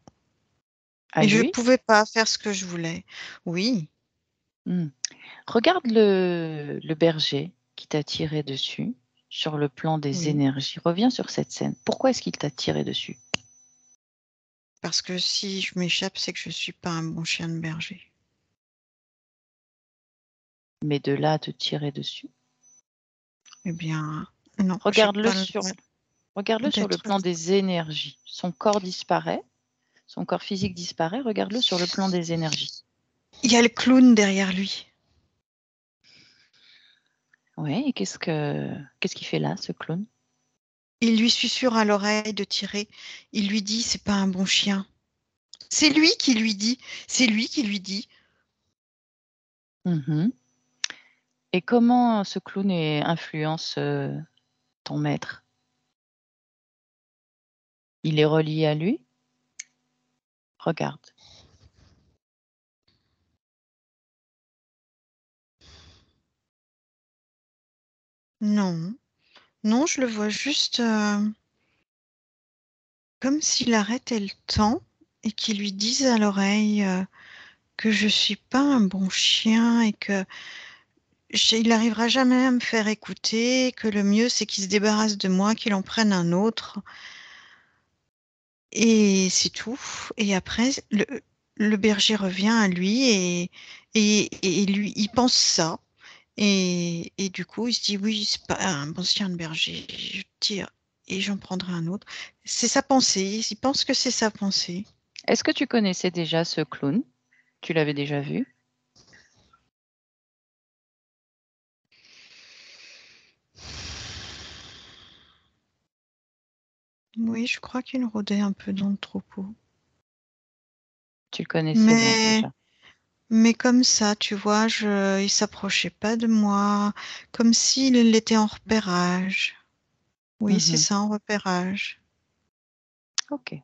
À Et je lui? pouvais pas faire ce que je voulais. Oui. Hmm. Regarde le berger qui t'a tiré dessus sur le plan des Oui. énergies. Reviens sur cette scène. Pourquoi est-ce qu'il t'a tiré dessus? Parce que si je m'échappe, c'est que je suis pas un bon chien de berger. Mais de là à te tirer dessus. Eh bien, non, j'ai Regarde-le pas le sur, droit regarde-le sur le d'être plan libre. des énergies. Son corps disparaît, son corps physique disparaît. Regarde-le sur le plan des énergies. Il y a le clown derrière lui. Oui, et qu'est-ce qu'il fait là, ce clown? Il lui susurre à l'oreille de tirer. Il lui dit, c'est pas un bon chien. C'est lui qui lui dit. C'est lui qui lui dit. Mhm. Et comment ce clown influence ton maître? Il est relié à lui? Regarde. Non, non, je le vois juste comme s'il arrêtait le temps et qu'il lui dise à l'oreille que je suis pas un bon chien et que il n'arrivera jamais à me faire écouter, que le mieux c'est qu'il se débarrasse de moi, qu'il en prenne un autre. Et c'est tout. Et après, le berger revient à lui et lui, il pense ça. Et du coup, il se dit, oui, c'est pas un bon chien de berger, je tire et j'en prendrai un autre. C'est sa pensée, il pense que c'est sa pensée. Est-ce que tu connaissais déjà ce clown? Tu l'avais déjà vu? Oui, je crois qu'il rôdait un peu dans le troupeau. Tu le connaissais donc Mais déjà. Mais comme ça, tu vois, il s'approchait pas de moi, comme s'il était en repérage. Oui, c'est Mhm. ça, en repérage. Ok.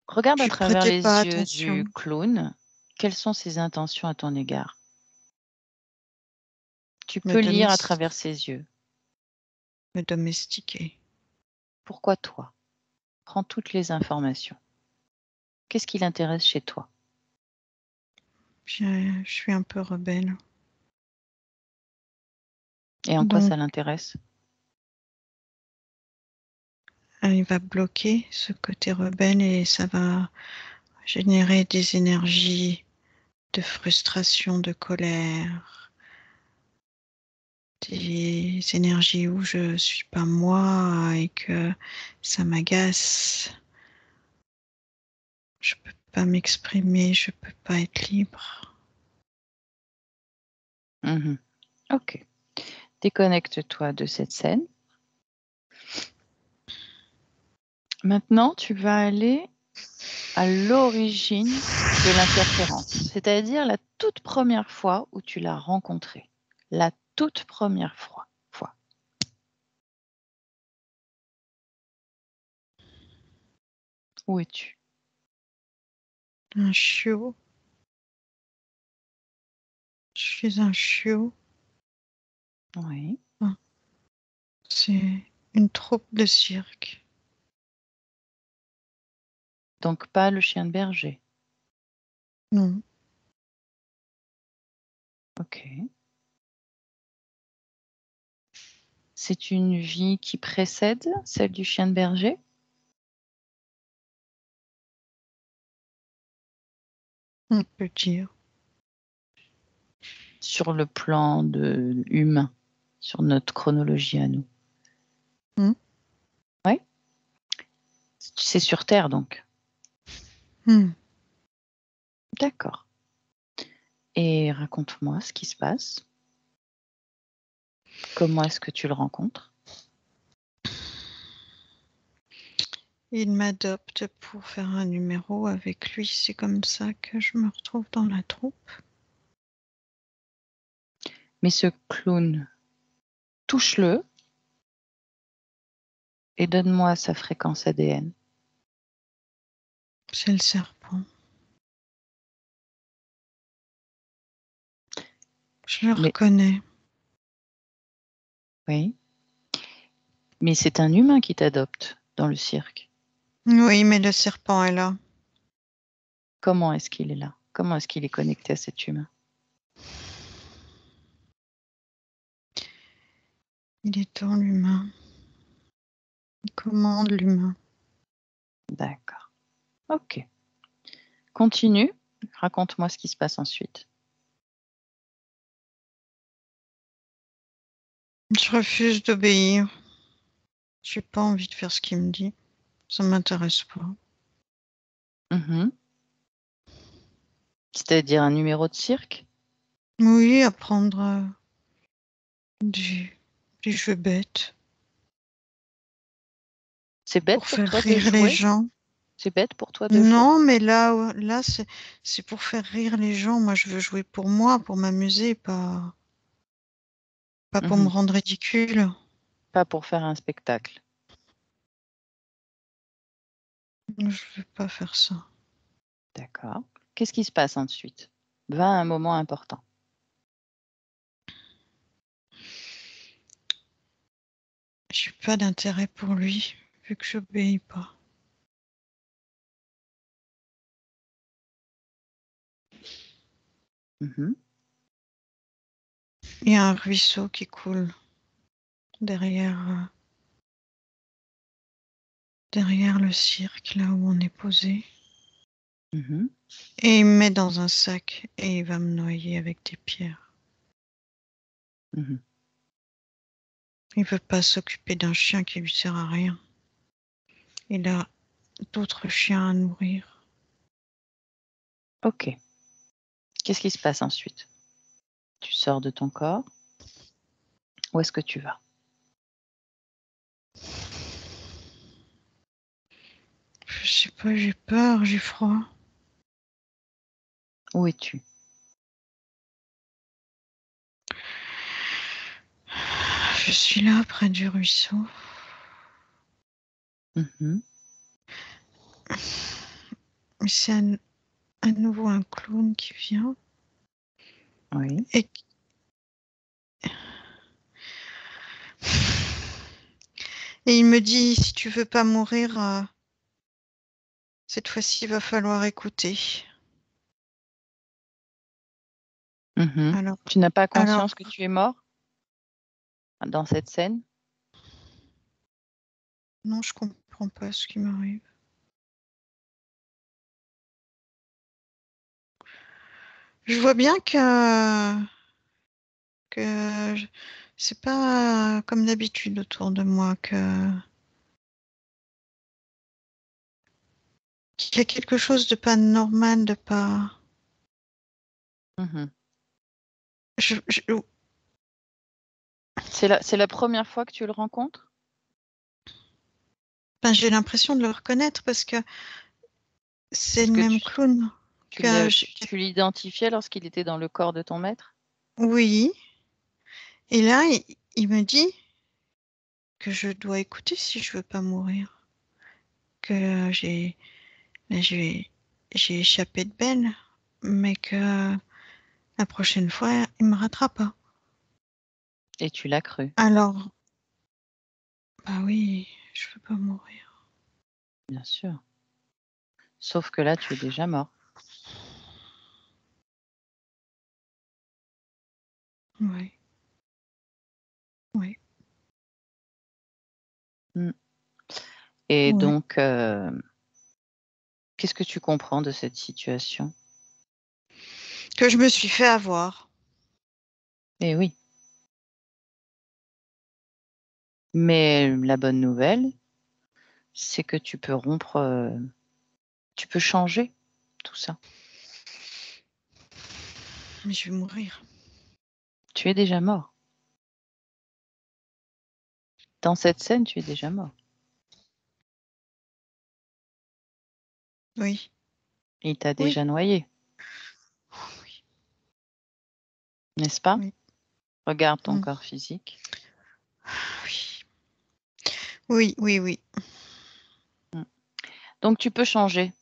Regarde à Je travers prêtais pas les yeux du attention. clown. Quelles sont ses intentions à ton égard? Tu Me, peux lire à domes- travers ses yeux. me domestiquer. Pourquoi toi? Prends toutes les informations. Qu'est-ce qui l'intéresse chez toi? Je suis un peu rebelle. Et en quoi Donc, ça l'intéresse? il va bloquer ce côté rebelle et ça va générer des énergies de frustration, de colère, des énergies où je suis pas moi et que ça m'agace. Je peux pas m'exprimer, je peux pas être libre. Mhm. Ok. Déconnecte-toi de cette scène. Maintenant, tu vas aller à l'origine de l'interférence, c'est-à-dire la toute première fois où tu l'as rencontré. La toute première fois. Où es-tu? Un chiot. Je suis un chiot. Oui. Ah, c'est une troupe de cirque. Donc pas le chien de berger. Non, Ok. C'est une vie qui précède celle du chien de berger? on peut dire. Sur le plan humain, sur notre chronologie à nous. Hmm. Oui. C'est sur Terre donc. Hmm. D'accord. Et raconte-moi ce qui se passe. Comment est-ce que tu le rencontres? Il m'adopte pour faire un numéro avec lui. C'est comme ça que je me retrouve dans la troupe. Mais ce clown, touche-le et donne-moi sa fréquence ADN. C'est le serpent. Je le Mais reconnais. oui, mais c'est un humain qui t'adopte dans le cirque. Oui, mais le serpent est là. Comment est-ce qu'il est là? Comment est-ce qu'il est connecté à cet humain? Il est dans l'humain. Il commande l'humain. D'accord. Ok. Continue. Raconte-moi ce qui se passe ensuite. Je refuse d'obéir. J'ai pas envie de faire ce qu'il me dit. Ça m'intéresse pas. Mhm. C'est-à-dire un numéro de cirque? Oui, apprendre du, du jeu bête C'est bête pour pour faire toi de rire les jouer? gens. C'est bête pour toi de jouer? Non, mais là, c'est pour faire rire les gens. Moi, je veux jouer pour moi, pour m'amuser, pas pour me Mhm. rendre ridicule. Pas pour faire un spectacle. Je veux pas faire ça. D'accord. Qu'est-ce qui se passe ensuite? Va à un moment important. J'ai pas d'intérêt pour lui, vu que j'obéis pas. Mhm. Il y a un ruisseau qui coule derrière, derrière le cirque, là où on est posé. Mhm. Et il me met dans un sac et il va me noyer avec des pierres. Mhm. Il veut pas s'occuper d'un chien qui lui sert à rien. Il a d'autres chiens à nourrir. Ok. Qu'est-ce qui se passe ensuite? Tu sors de ton corps. Où est-ce que tu vas? Je sais pas, j'ai peur, j'ai froid. Où es-tu? Je suis là, près du ruisseau. Mhm. Mais c'est à nouveau un clown qui vient. Oui. Et il me dit, si tu veux pas mourir, cette fois-ci, il va falloir écouter. Mhm. Alors, Tu n'as pas alors, conscience que tu es mort dans cette scène? non, je comprends pas ce qui m'arrive. Je vois bien que c'est pas comme d'habitude autour de moi, qu'il y a quelque chose de pas normal, de pas. Mhm. Je, je- C'est la première fois que tu le rencontres? ben, j'ai l'impression de le reconnaître parce que c'est Est-ce le que même clown que tu l'identifiais lorsqu'il était dans le corps de ton maître? Oui. Et là, il me dit que je dois écouter si je veux pas mourir. Que j'ai, j'ai échappé de belle, mais que la prochaine fois, il me rattrape pas. Et tu l'as cru, Alors, bah oui, je veux pas mourir. bien sûr. Sauf que là, tu es déjà mort. Oui, oui, Mm. Et oui. donc, qu'est-ce que tu comprends de cette situation? Que je me suis fait avoir. Eh oui. Mais la bonne nouvelle, c'est que tu peux rompre, tu peux changer tout ça. Mais je vais mourir. Tu es déjà mort. Dans cette scène, tu es déjà mort. Oui, Il t'a oui, déjà noyé, oui, n'est-ce pas? oui. Regarde ton Mm. corps physique. Oui, oui, oui, oui. Mm. Donc, tu peux changer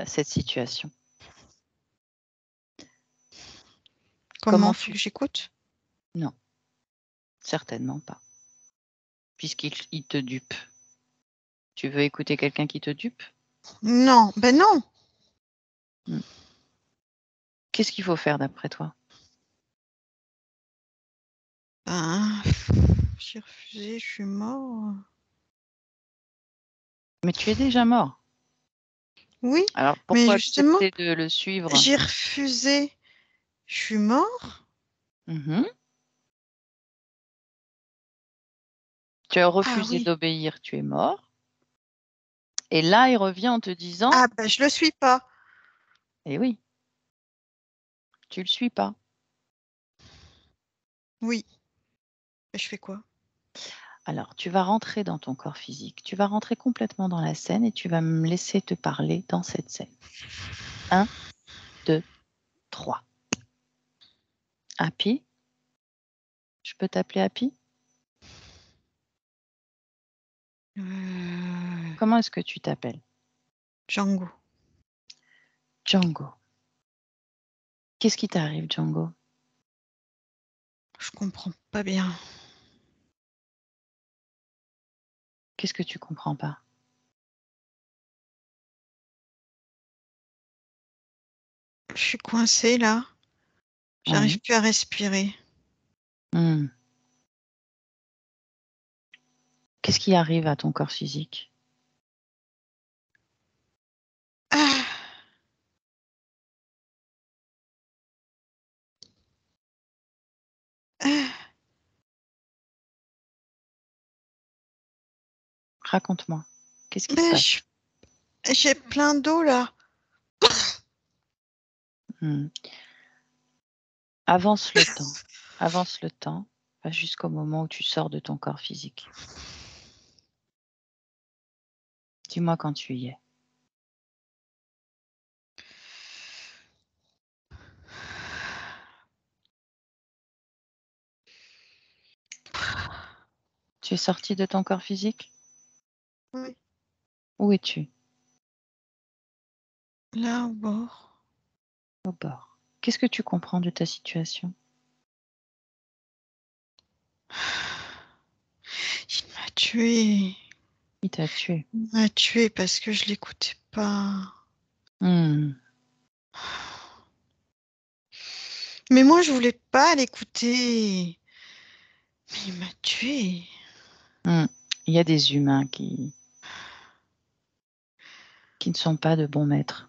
cette situation. Comment Comment faut tu... que j'écoute? Non, certainement pas, puisqu'il te dupe. Tu veux écouter quelqu'un qui te dupe? Non, ben non. Mm. Qu'est-ce qu'il faut faire d'après toi? Ben, j'ai refusé, je suis mort. Mais tu es déjà mort. Oui, Alors, mais pourquoi justement, accepter de le suivre? j'ai refusé. Je suis mort. Mhm. Tu as Ah refusé oui. d'obéir, tu es mort. Et là, il revient en te disant, Ah ben je le suis pas. eh oui, tu le suis pas. Oui. Ben, je fais quoi? Alors, tu vas rentrer dans ton corps physique, tu vas rentrer complètement dans la scène et tu vas me laisser te parler dans cette scène. 1, 2, 3. Happy, je peux t'appeler Happy? Comment est-ce que tu t'appelles? Django. Django. Qu'est-ce qui t'arrive, Django? Je comprends pas bien. Qu'est-ce que tu comprends pas? Je suis coincée là. J'arrive Oui. plus à respirer. Hmm. Qu'est-ce qui arrive à ton corps physique? Ah, ah. Raconte-moi. Qu'est-ce qui se Ben, passe? j'ai plein d'eau là. Hmm. Avance le temps. Avance le temps, va jusqu'au moment où tu sors de ton corps physique. Dis-moi quand tu y es. Tu es sorti de ton corps physique? Oui. Où es-tu? Là, au bord. Au bord. Qu'est-ce que tu comprends de ta situation? Il m'a tué. Il t'a tué. Il m'a tué parce que je l'écoutais pas. Hmm. Mais moi, je voulais pas l'écouter. Mais il m'a tué. Hmm. Il y a des humains qui ne sont pas de bons maîtres.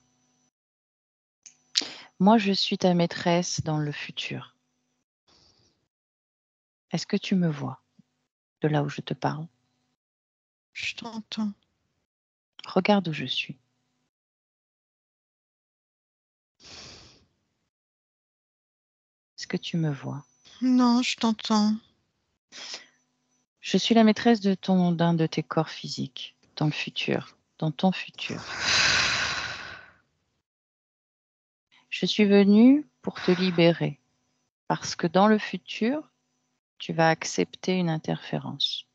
Moi, je suis ta maîtresse dans le futur. Est-ce que tu me vois de là où je te parle? Je t'entends. Regarde où je suis. Est-ce que tu me vois? Non, je t'entends. Je suis la maîtresse d'un de tes corps physiques, dans le futur, dans ton futur. Je suis venue pour te libérer, parce que dans le futur, tu vas accepter une interférence.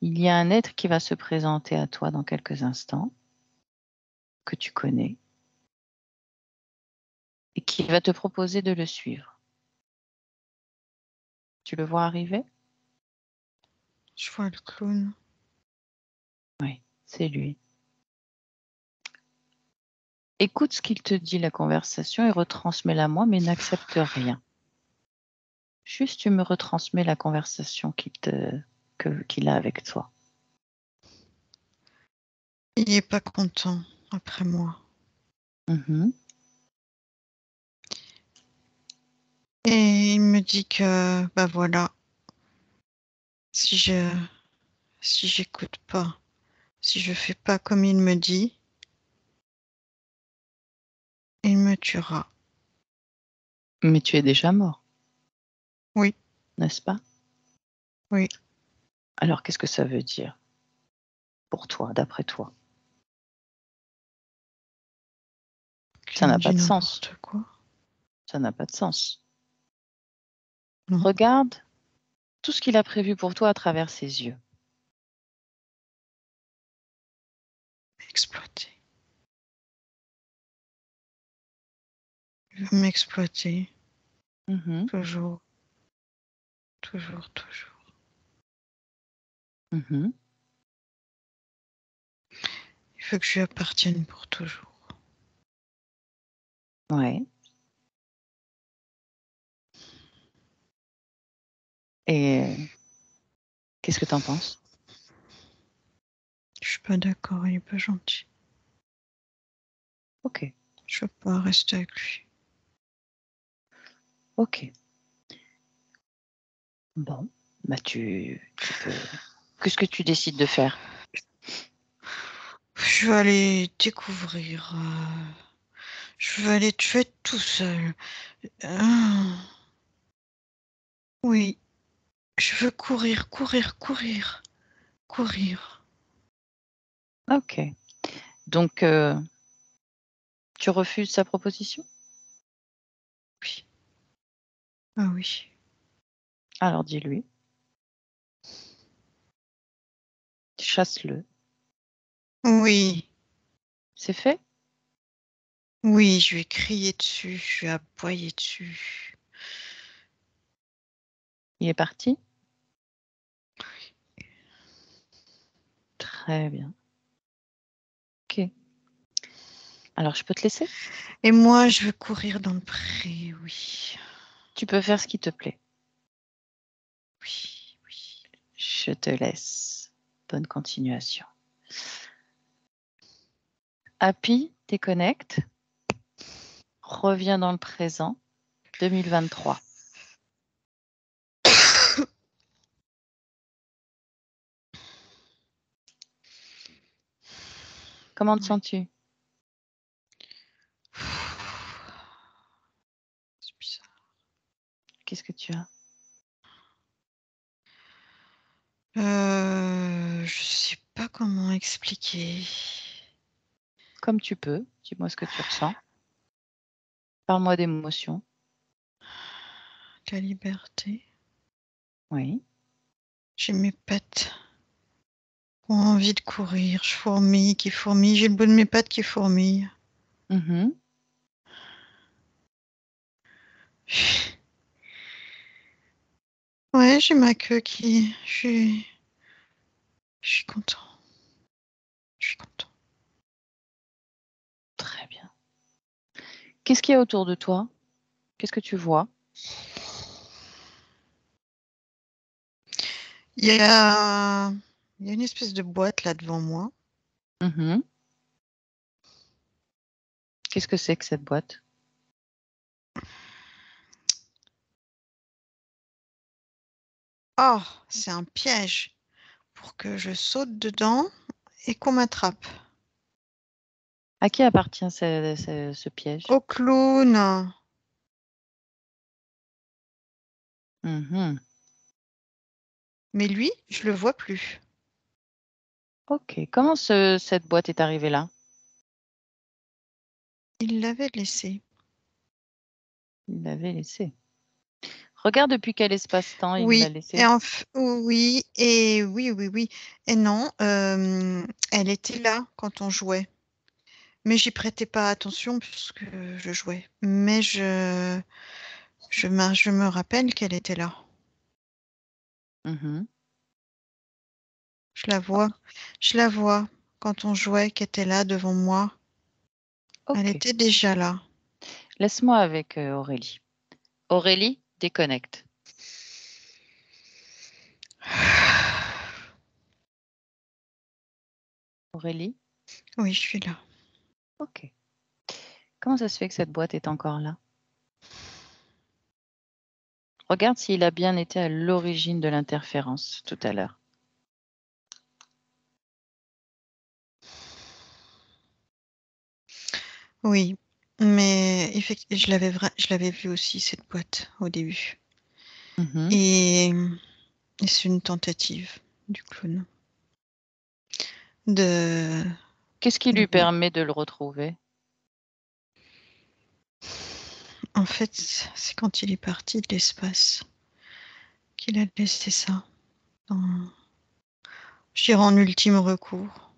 Il y a un être qui va se présenter à toi dans quelques instants, que tu connais, et qui va te proposer de le suivre. Tu le vois arriver? Je vois le clown. Oui, c'est lui. Écoute ce qu'il te dit, la conversation, et retransmets-la moi, mais n'accepte rien. Juste, tu me retransmets la conversation qu'il a avec toi. Il est pas content après moi. Mhm. Et il me dit que, bah voilà, si j'écoute pas, si je fais pas comme il me dit, il me tuera. Mais tu es déjà mort, Oui, n'est-ce pas? oui. Alors, qu'est-ce que ça veut dire pour toi, d'après toi? Ça Qu'il me n'a pas dit de sens. n'importe quoi. Ça n'a pas de sens. Non, Regarde tout ce qu'il a prévu pour toi à travers ses yeux. exploiter. Il veut m'exploiter. Mhm. Toujours, toujours, toujours. Mhm. Il veut que je lui appartienne pour toujours. Ouais. Et qu'est-ce que tu en penses? Je suis pas d'accord, il est pas gentil. Ok, Je veux pas rester avec lui. ok. Bon, bah tu peux. Qu'est-ce que tu décides de faire? Je veux aller découvrir. Je veux aller tuer tout seul. Ah, oui, je veux courir, courir, courir, courir. Ok. Donc, tu refuses sa proposition? Oui. Ah oui. Alors dis-lui, chasse-le. Oui. C'est fait? Oui, je vais crier dessus, je vais aboyer dessus. Il est parti? Très bien. Ok. Alors, je peux te laisser? Et moi, je veux courir dans le pré, oui. Tu peux faire ce qui te plaît. Oui, oui. Je te laisse. Bonne continuation. Happy, déconnecte. Reviens dans le présent. 2023. Comment te Oui. sens-tu? C'est bizarre. Qu'est-ce que tu as? Je sais pas comment expliquer. Comme tu peux. Dis-moi ce que tu ressens. Parle-moi d'émotions. La liberté. Oui. J'ai mes pattes qui ont envie de courir. Je fourmille, qui fourmille. J'ai le bout de mes pattes qui fourmille. Mhm. Ouais, j'ai ma queue qui... Je suis content. Je suis content. Très bien. Qu'est-ce qu'il y a autour de toi? Qu'est-ce que tu vois? Il y a une espèce de boîte là devant moi. Mhm. Qu'est-ce que c'est que cette boîte? Oh, c'est un piège pour que je saute dedans et qu'on m'attrape. À qui appartient ce piège? Au clown. Mhm. Mais lui, je le vois plus. Ok. Comment cette boîte est arrivée là? Il l'avait laissé. Il l'avait laissée. Regarde depuis quel espace-temps il l'a Oui, laissée. oui, et oui, oui, oui. Et non, elle était là quand on jouait. Mais j'y prêtais pas attention puisque je jouais. Mais je me rappelle qu'elle était là. Mhm. Je la vois. Je la vois quand on jouait, qu'elle était là devant moi. Elle Ok. était déjà là. Laisse-moi avec Aurélie. Aurélie, déconnecte. Aurélie? Oui, je suis là. Ok. Comment ça se fait que cette boîte est encore là? Regarde s'il a bien été à l'origine de l'interférence tout à l'heure. Oui, mais je l'avais vue aussi, cette boîte, au début. Mhm. Et, et c'est une tentative du clown de, Qu'est-ce qui lui de- permet de le retrouver? En fait, c'est quand il est parti de l'espace qu'il a laissé ça. Dans, je dirais en ultime recours.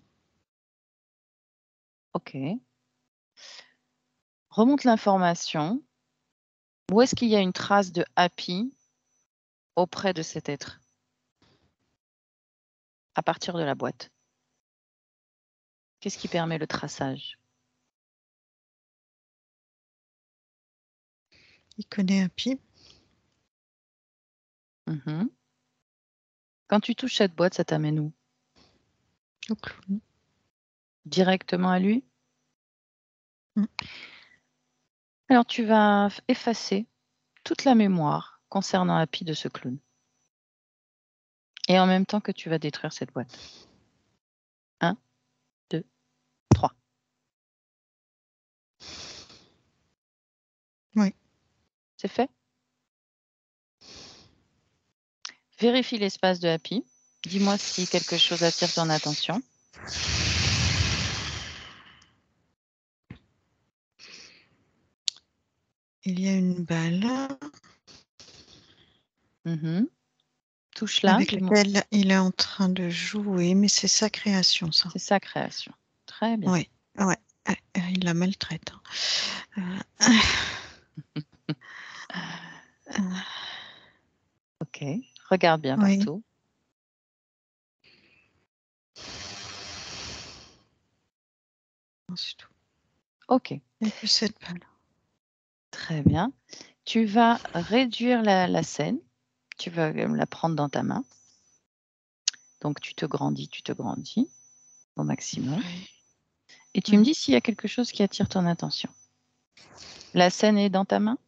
Ok. Remonte l'information. Où est-ce qu'il y a une trace de Happy auprès de cet être? À partir de la boîte. Qu'est-ce qui permet le traçage? Il connaît Happy, Mhm. Quand tu touches cette boîte, ça t'amène où? au clown. Directement à lui? Mm. Alors tu vas effacer toute la mémoire concernant Happy de ce clown. Et en même temps que tu vas détruire cette boîte. 1, 2, 3. Oui. C'est fait? Vérifie l'espace de Happy. Dis-moi si quelque chose attire ton attention. Il y a une balle Mhm. Touche-la, avec dis-moi. laquelle il est en train de jouer, mais c'est sa création, ça. C'est sa création. Très bien. Oui, ouais. Il la maltraite, hein. Euh, Ok. Regarde bien oui. partout. Non, c'est tout. Ok. Il n'y a que cette balle. Très bien. Tu vas réduire la scène. Tu vas la prendre dans ta main. Donc tu te grandis au maximum. Oui. Et tu me Mhm. dis s'il y a quelque chose qui attire ton attention. La scène est dans ta main?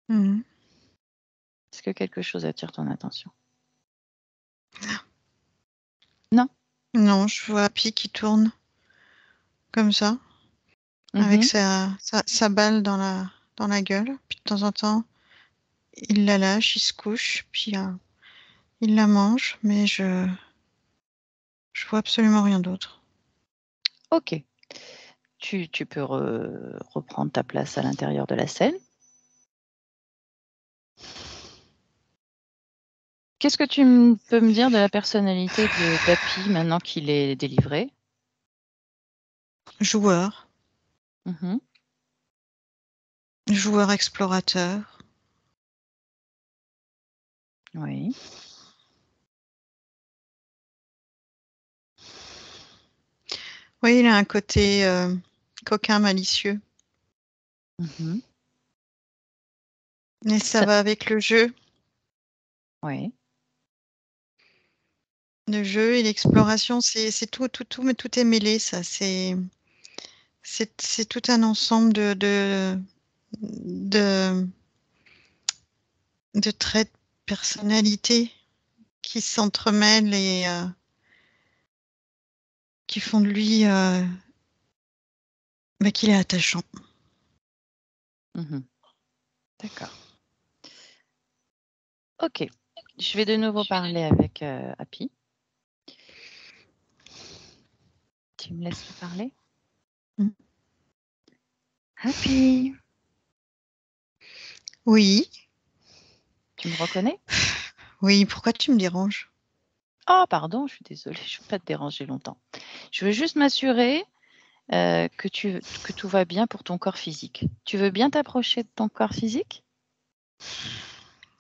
Mhm. Est-ce que quelque chose attire ton attention? Non? Non, je vois Happy qui tourne comme ça, avec Mhm. sa balle dans la gueule. Puis de temps en temps, il la lâche, il se couche, puis il la mange, mais je vois absolument rien d'autre. Ok. Tu peux reprendre ta place à l'intérieur de la scène. Qu'est-ce que tu peux me dire de la personnalité d'Happy maintenant qu'il est délivré? Joueur, Mhm. joueur explorateur. Oui. Oui, il a un côté coquin, malicieux. Mhm. Mais ça va avec le jeu. Oui. Le jeu et l'exploration, c'est tout, mais tout est mêlé, ça. C'est tout un ensemble de, de traits de personnalité qui s'entremêlent et qui font de lui qu'il est attachant. Mhm. D'accord. Ok. Je vais de nouveau parler avec Happy. Tu me laisses lui parler? Mm. Happy, Oui, tu me reconnais? oui, pourquoi tu me déranges? Oh, pardon, je suis désolée, je ne veux pas te déranger longtemps. Je veux juste m'assurer que tout va bien pour ton corps physique. Tu veux bien t'approcher de ton corps physique?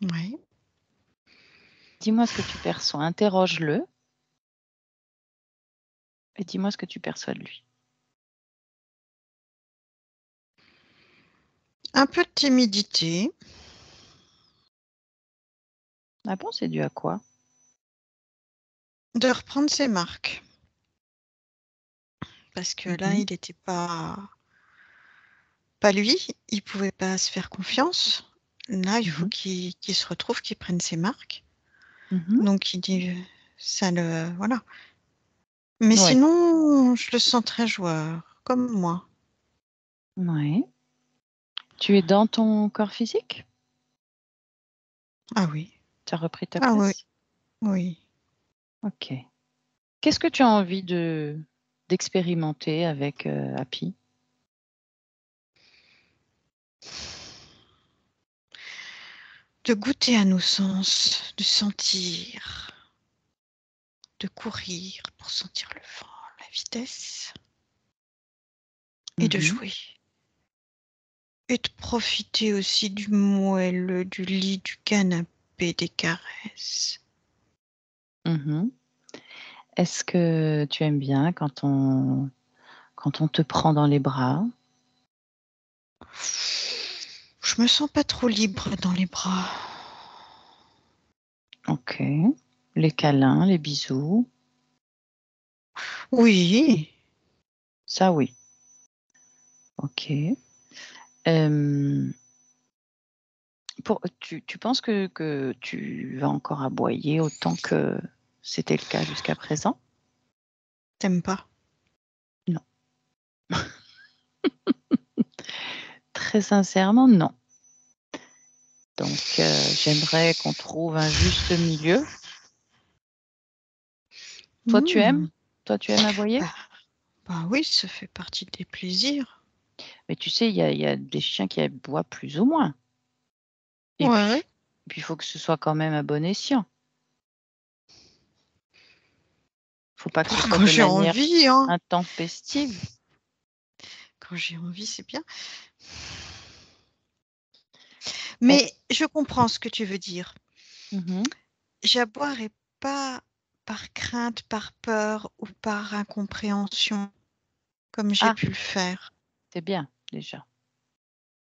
Oui. Dis-moi ce que tu perçois. Interroge-le et dis-moi ce que tu perçois de lui. Un peu de timidité. Ah bon, c'est dû à quoi? De reprendre ses marques. Parce que là, Mhm, il n'était pas lui. Il pouvait pas se faire confiance. Là, il faut mhm, qu'il se retrouve, qu'il prenne ses marques. mhm. Donc, il dit, ça le, voilà. Mais Oui, sinon, je le sens très joueur, comme moi. oui. Tu es dans ton corps physique? Ah oui, Tu as repris ta ah oui, place? oui. Ok. Qu'est-ce que tu as envie d'expérimenter avec Happy? De goûter à nos sens, de sentir, de courir pour sentir le vent, la vitesse, et de Mhm, jouer. Et de profiter aussi du moelleux, du lit, du canapé, des caresses. mhm. Est-ce que tu aimes bien quand on te prend dans les bras? Je me sens pas trop libre dans les bras. Ok. Les câlins, les bisous, Oui, ça oui. Ok. Tu penses que tu vas encore aboyer autant que c'était le cas jusqu'à présent? t'aimes pas. Non. Très sincèrement, non. Donc, j'aimerais qu'on trouve un juste milieu. Toi, tu aimes? Hmm. Toi, tu aimes aboyer? Bah, bah oui, ça fait partie des plaisirs. Mais tu sais, il y a des chiens qui aboient plus ou moins. Et Ouais. puis, il faut que ce soit quand même à bon escient. Faut pas que ce soit Quand de j'ai manière envie, hein. intempestive. Quand j'ai envie, c'est bien. Est-ce Mais je comprends ce que tu veux dire. Mmh. J'aboierai pas par crainte, par peur ou par incompréhension, comme j'ai Ah, pu le faire. c'est bien déjà.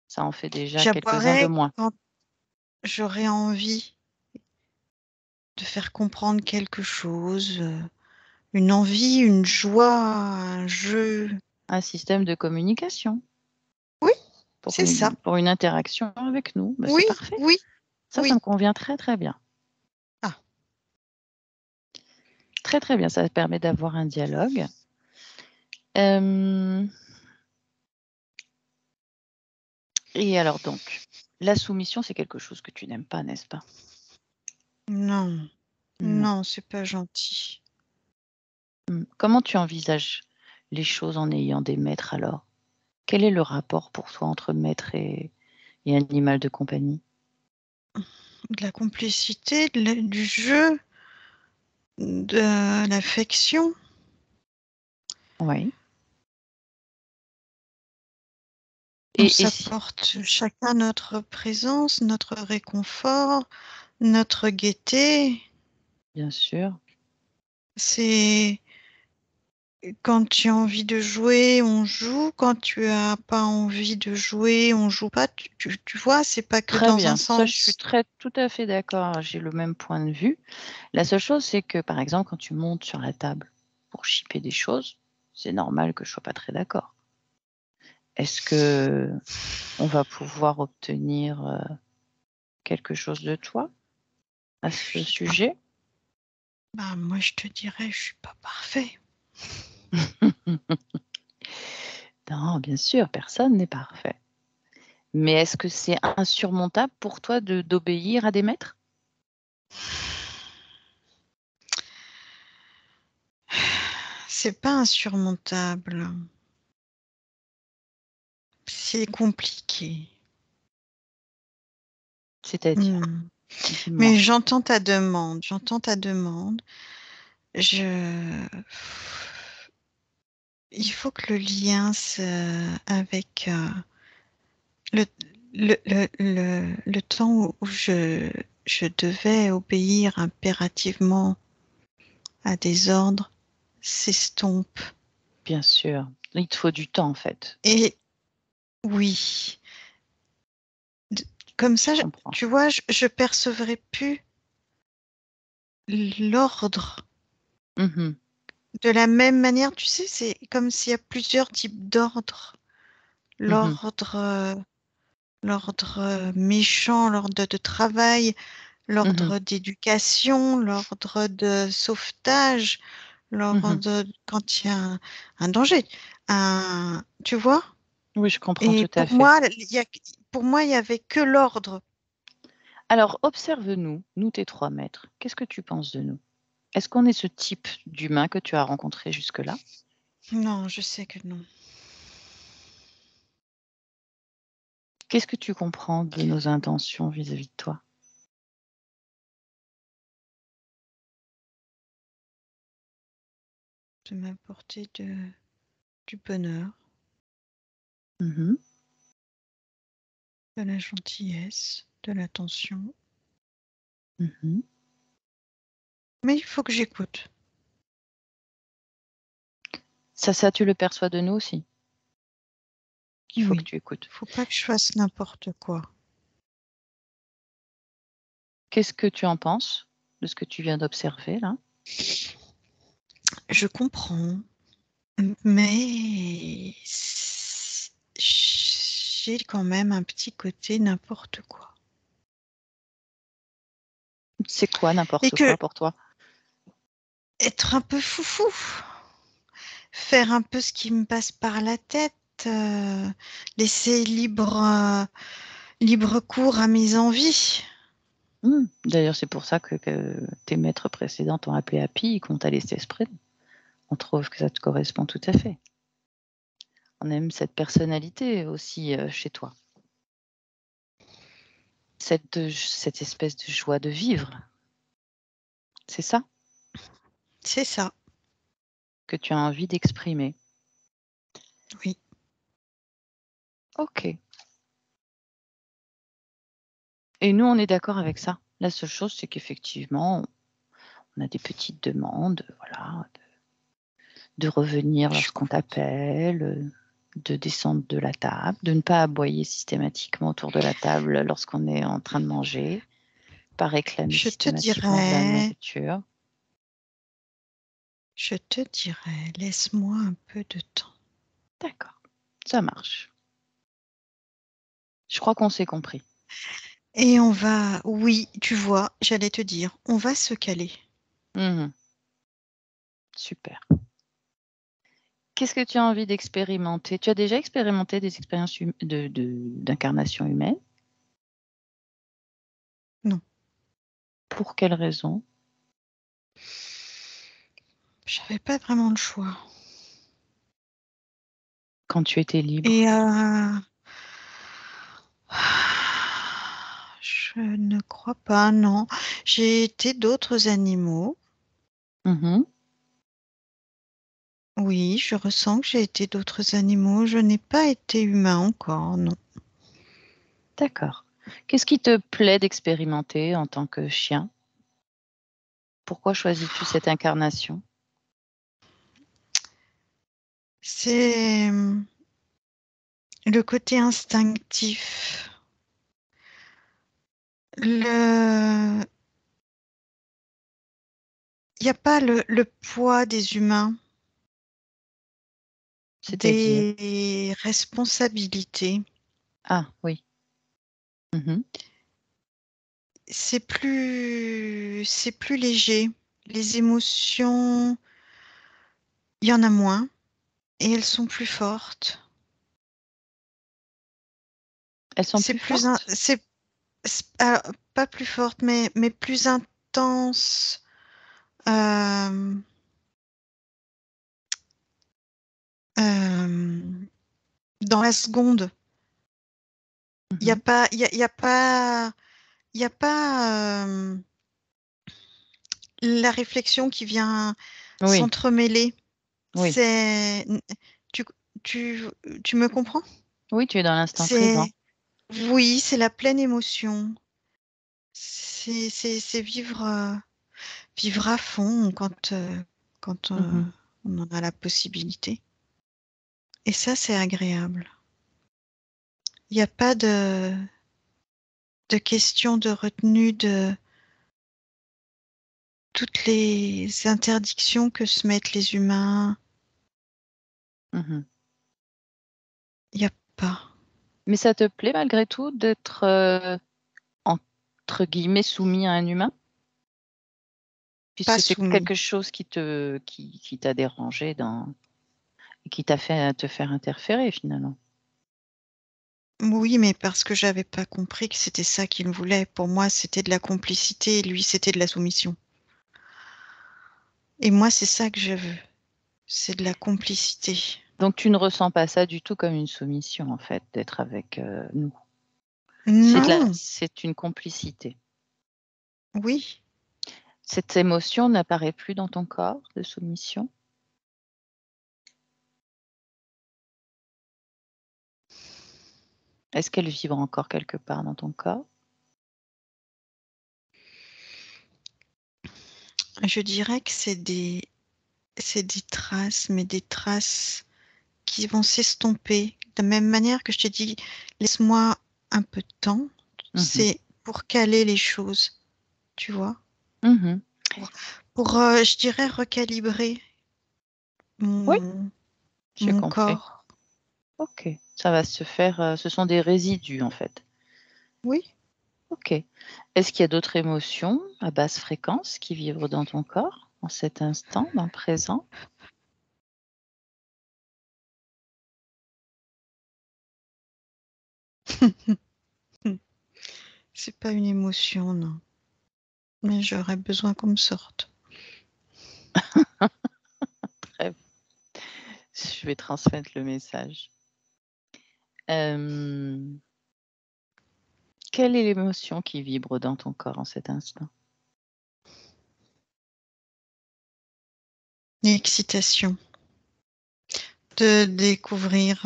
Ça en fait déjà quelques-uns de J'aboierai moins. quand j'aurai envie de faire comprendre quelque chose, une envie, une joie, un jeu. Un système de communication Oui, c'est ça. pour une interaction avec nous. Bah, c'est Oui, parfait. oui, Ça me oui. convient très, très bien. Ah, Très, très bien, ça permet d'avoir un dialogue. Hem et alors donc, la soumission, c'est quelque chose que tu n'aimes pas, n'est-ce pas? non, Non. non, c'est pas gentil. Mmh. Comment tu envisages les choses en ayant des maîtres alors? Quel est le rapport pour toi entre maître et animal de compagnie? de la complicité, du jeu, de l'affection. Oui. On Et si, s'apporte chacun notre présence, notre réconfort, notre gaieté. bien sûr. C'est quand tu as envie de jouer, on joue. Quand tu as pas envie de jouer, on joue pas. Tu vois, c'est pas que Très dans un bien. Ça, je suis sens. tout à fait d'accord. J'ai le même point de vue. La seule chose, c'est que, par exemple, quand tu montes sur la table pour shipper des choses, c'est normal que je sois pas très d'accord. Est-ce que on va pouvoir obtenir quelque chose de toi à ce sujet? Bah, moi, je te dirais, je suis pas parfait. Non, bien sûr, personne n'est parfait. Mais est-ce que c'est insurmontable pour toi d'obéir à des maîtres? C'est pas insurmontable. C'est compliqué. C'est-à-dire, Hmm. dis-moi. Mais j'entends ta demande. J'entends ta demande. Je... Il faut que le lien avec le, le temps où je devais obéir impérativement à des ordres s'estompe. Bien sûr, il te faut du temps en fait. Et oui, d- comme ça, Je comprends. tu vois, je percevrai plus l'ordre Mmh. de la même manière. Tu sais, c'est comme s'il y a plusieurs types d'ordres. Mmh. L'ordre, l'ordre méchant, l'ordre de travail, Mmh. l'ordre d'éducation, l'ordre de sauvetage, Mmh. l'ordre quand il y a un danger. Tu vois? Oui, je comprends Et tout à fait. pour moi, il y avait que l'ordre. Alors observe-nous, nous tes 3 maîtres. Qu'est-ce que tu penses de nous? Est-ce qu'on est ce type d'humain que tu as rencontré jusque-là? Non, je sais que non. Qu'est-ce que tu comprends de nos intentions vis-à-vis de toi? De m'apporter du bonheur, Mmh. de la gentillesse, de l'attention. Mmh. Mais il faut que j'écoute. Ça tu le perçois de nous aussi? Qu'il faut que Oui. tu écoutes. Faut pas que je fasse n'importe quoi. Qu'est-ce que tu en penses de ce que tu viens d'observer là? Je comprends, mais j'ai quand même un petit côté n'importe quoi. C'est quoi Et n'importe que quoi pour toi? être un peu foufou, faire un peu ce qui me passe par la tête, laisser libre cours à mes envies. Mmh. D'ailleurs, c'est pour ça que tes maîtres précédents t'ont appelé Happy et qu'on t'a laissé Spring. On trouve que ça te correspond tout à fait. On aime cette personnalité aussi, chez toi. Cette espèce de joie de vivre, c'est ça C'est ça, que tu as envie d'exprimer? oui. OK, et nous, on est d'accord avec ça. La seule chose, c'est qu'effectivement, on a des petites demandes, voilà, de revenir Je lorsqu'on comprends. t'appelle, de descendre de la table, de ne pas aboyer systématiquement autour de la table lorsqu'on est en train de manger, pas réclamer Je te systématiquement de la dirais, nourriture. je te dirais, laisse-moi un peu de temps. D'accord, ça marche. Je crois qu'on s'est compris. Et on va, oui, tu vois, j'allais te dire, on va se caler. Mmh. Super. Qu'est-ce que tu as envie d'expérimenter? Tu as déjà expérimenté des expériences d'incarnation humaine? Non, Pour quelle raison? j'avais pas vraiment le choix. Quand tu étais libre? Et Je ne crois pas, non. J'ai été d'autres animaux. Mhm. Oui, je ressens que j'ai été d'autres animaux. Je n'ai pas été humain encore, non. D'accord. Qu'est-ce qui te plaît d'expérimenter en tant que chien? Pourquoi choisis-tu cette incarnation? C'est le côté instinctif. Le... Il n'y a pas le poids des humains, C'est-à-dire? des responsabilités. Ah oui. Mhm. C'est plus léger. Les émotions, il y en a moins et elles sont plus fortes. Elles sont C'est plus plus, in- fortes? ah, pas plus fortes, mais plus intenses. euh, euh, dans la seconde. Il n'y a Mhm. pas, il y a pas, il y a pas la réflexion qui vient Oui, s'entremêler. oui. C'est, tu, tu, tu me comprends? Oui, tu es dans l'instant présent. C'est, oui, c'est la pleine émotion. C'est vivre, vivre à fond quand Mhm. on en a la possibilité. Et ça, c'est agréable. Il n'y a pas de question de retenue de toutes les interdictions que se mettent les humains. Mhm. Il n'y a pas. Mais ça te plaît malgré tout d'être entre guillemets soumis à un humain? Pas Puisque c'est soumis. quelque chose qui t'a dérangé et qui t'a fait te faire interférer finalement. Oui, mais parce que j'avais pas compris que c'était ça qu'il voulait. Pour moi, c'était de la complicité et lui, c'était de la soumission. Et moi, c'est ça que je veux. C'est de la complicité. Donc tu ne ressens pas ça du tout comme une soumission en fait, d'être avec nous. Non, C'est une complicité. oui. Cette émotion n'apparaît plus dans ton corps de soumission? Est-ce qu'elle vibre encore quelque part dans ton corps? Je dirais que c'est des traces, mais des traces qui vont s'estomper. De la même manière que je t'ai dit, laisse-moi un peu de temps. Mhm. C'est pour caler les choses, tu vois. Mhm. Pour, je dirais, recalibrer Oui, mon, j'ai mon compris. corps. Ok, ça va se faire. Ce sont des résidus en fait. Oui. Ok. Est-ce qu'il y a d'autres émotions à basse fréquence qui vibrent dans ton corps en cet instant, dans le présent? C'est pas une émotion, non. Mais j'aurais besoin qu'on me sorte. Très bien. Je vais transmettre le message. Euh, Quelle est l'émotion qui vibre dans ton corps en cet instant? L'excitation de découvrir,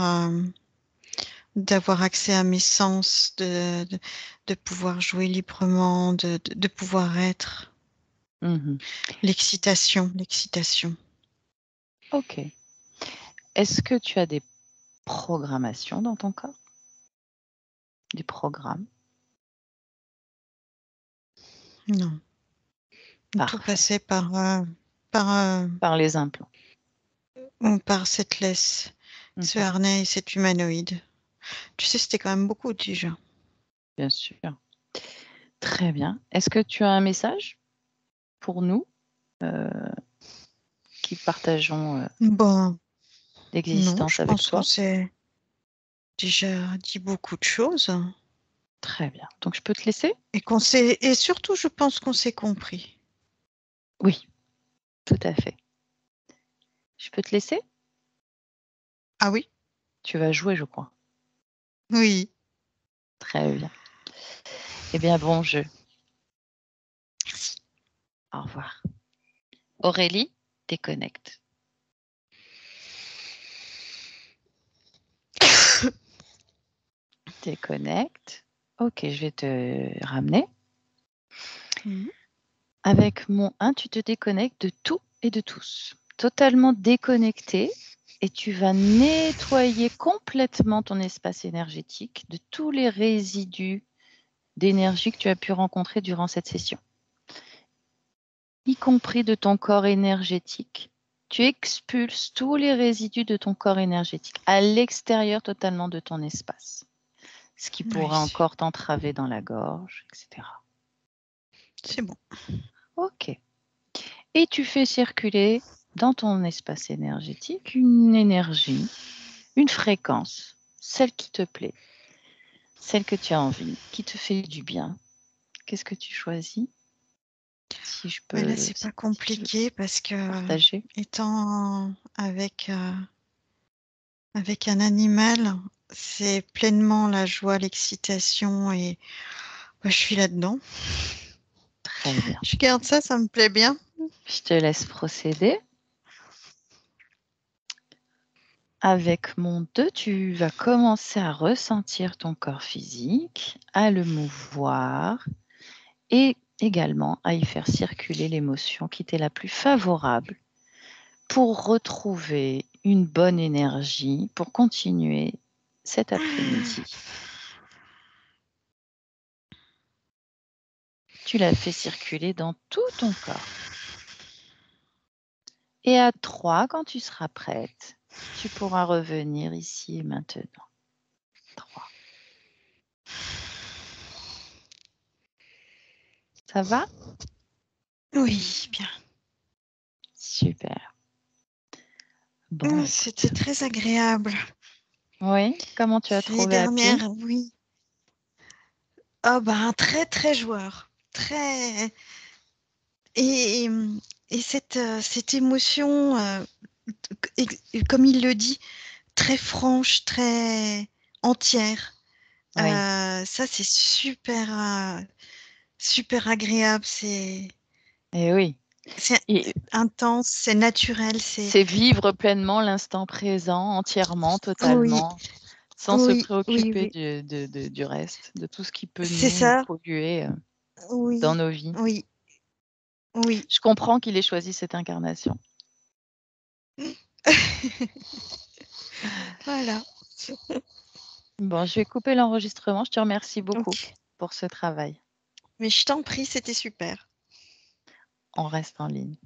d'avoir accès à mes sens, de pouvoir jouer librement, de pouvoir être. Mhm. L'excitation, l'excitation. Ok. Est-ce que tu as des programmations dans ton corps? Des programmes? Non. Tout Parfait. passait par, Par les implants. par cette laisse, ce Mhm. harnais et cet humanoïde. Tu sais, c'était quand même beaucoup déjà. Bien sûr. Très bien. Est-ce que tu as un message pour nous euh, qui partageons Bon, non, je l'existence avec pense qu'on toi? s'est déjà dit beaucoup de choses Très bien. Donc, je peux te laisser? et surtout, je pense qu'on s'est compris. Oui, tout à fait. Je peux te laisser? Ah oui? Tu vas jouer, je crois. Oui. Très bien. Eh bien, bon jeu. Merci. Au revoir. Aurélie, déconnecte. Déconnecte. Ok, je vais te ramener. Avec mon 1, tu te déconnectes de tout et de tous. Totalement déconnecté. Et tu vas nettoyer complètement ton espace énergétique de tous les résidus d'énergie que tu as pu rencontrer durant cette session, y compris de ton corps énergétique. Tu expulses tous les résidus de ton corps énergétique à l'extérieur totalement de ton espace, ce qui pourrait encore t'entraver dans la gorge, etc. C'est bon. Ok. Et tu fais circuler dans ton espace énergétique une énergie, une fréquence, celle qui te plaît, celle que tu as envie, qui te fait du bien. Qu'est-ce que tu choisis? Si je peux, là, c'est pas compliqué parce que partager. étant avec un animal, c'est pleinement la joie, l'excitation et je suis là-dedans. Très bien. Je garde ça, ça me plaît bien. Je te laisse procéder. Avec mon 2, tu vas commencer à ressentir ton corps physique, à le mouvoir et également à y faire circuler l'émotion qui t'est la plus favorable pour retrouver une bonne énergie pour continuer cet après-midi. Tu l'as fait circuler dans tout ton corps. Et à 3, quand tu seras prête, tu pourras revenir ici et maintenant. 3. Ça va? Oui, bien. Super. Bon, C'était très agréable. Oui, comment tu as Ces trouvé Happy? dernières, oui. Ah un très très joueur. Très. Et, et cette émotion, comme il le dit, très franche, très entière. Oui. Ça, c'est super, super agréable. C'est Oui. intense, c'est naturel. C'est vivre pleinement l'instant présent, entièrement, Oui, totalement, sans se oui, préoccuper oui. du reste, de tout ce qui peut C'est nous ça. polluer dans Oui, nos vies. oui, oui. Je comprends qu'il ait choisi cette incarnation. Voilà. Bon, je vais couper l'enregistrement. Je te remercie beaucoup Ok. pour ce travail. Mais je t'en prie, c'était super. On reste en ligne.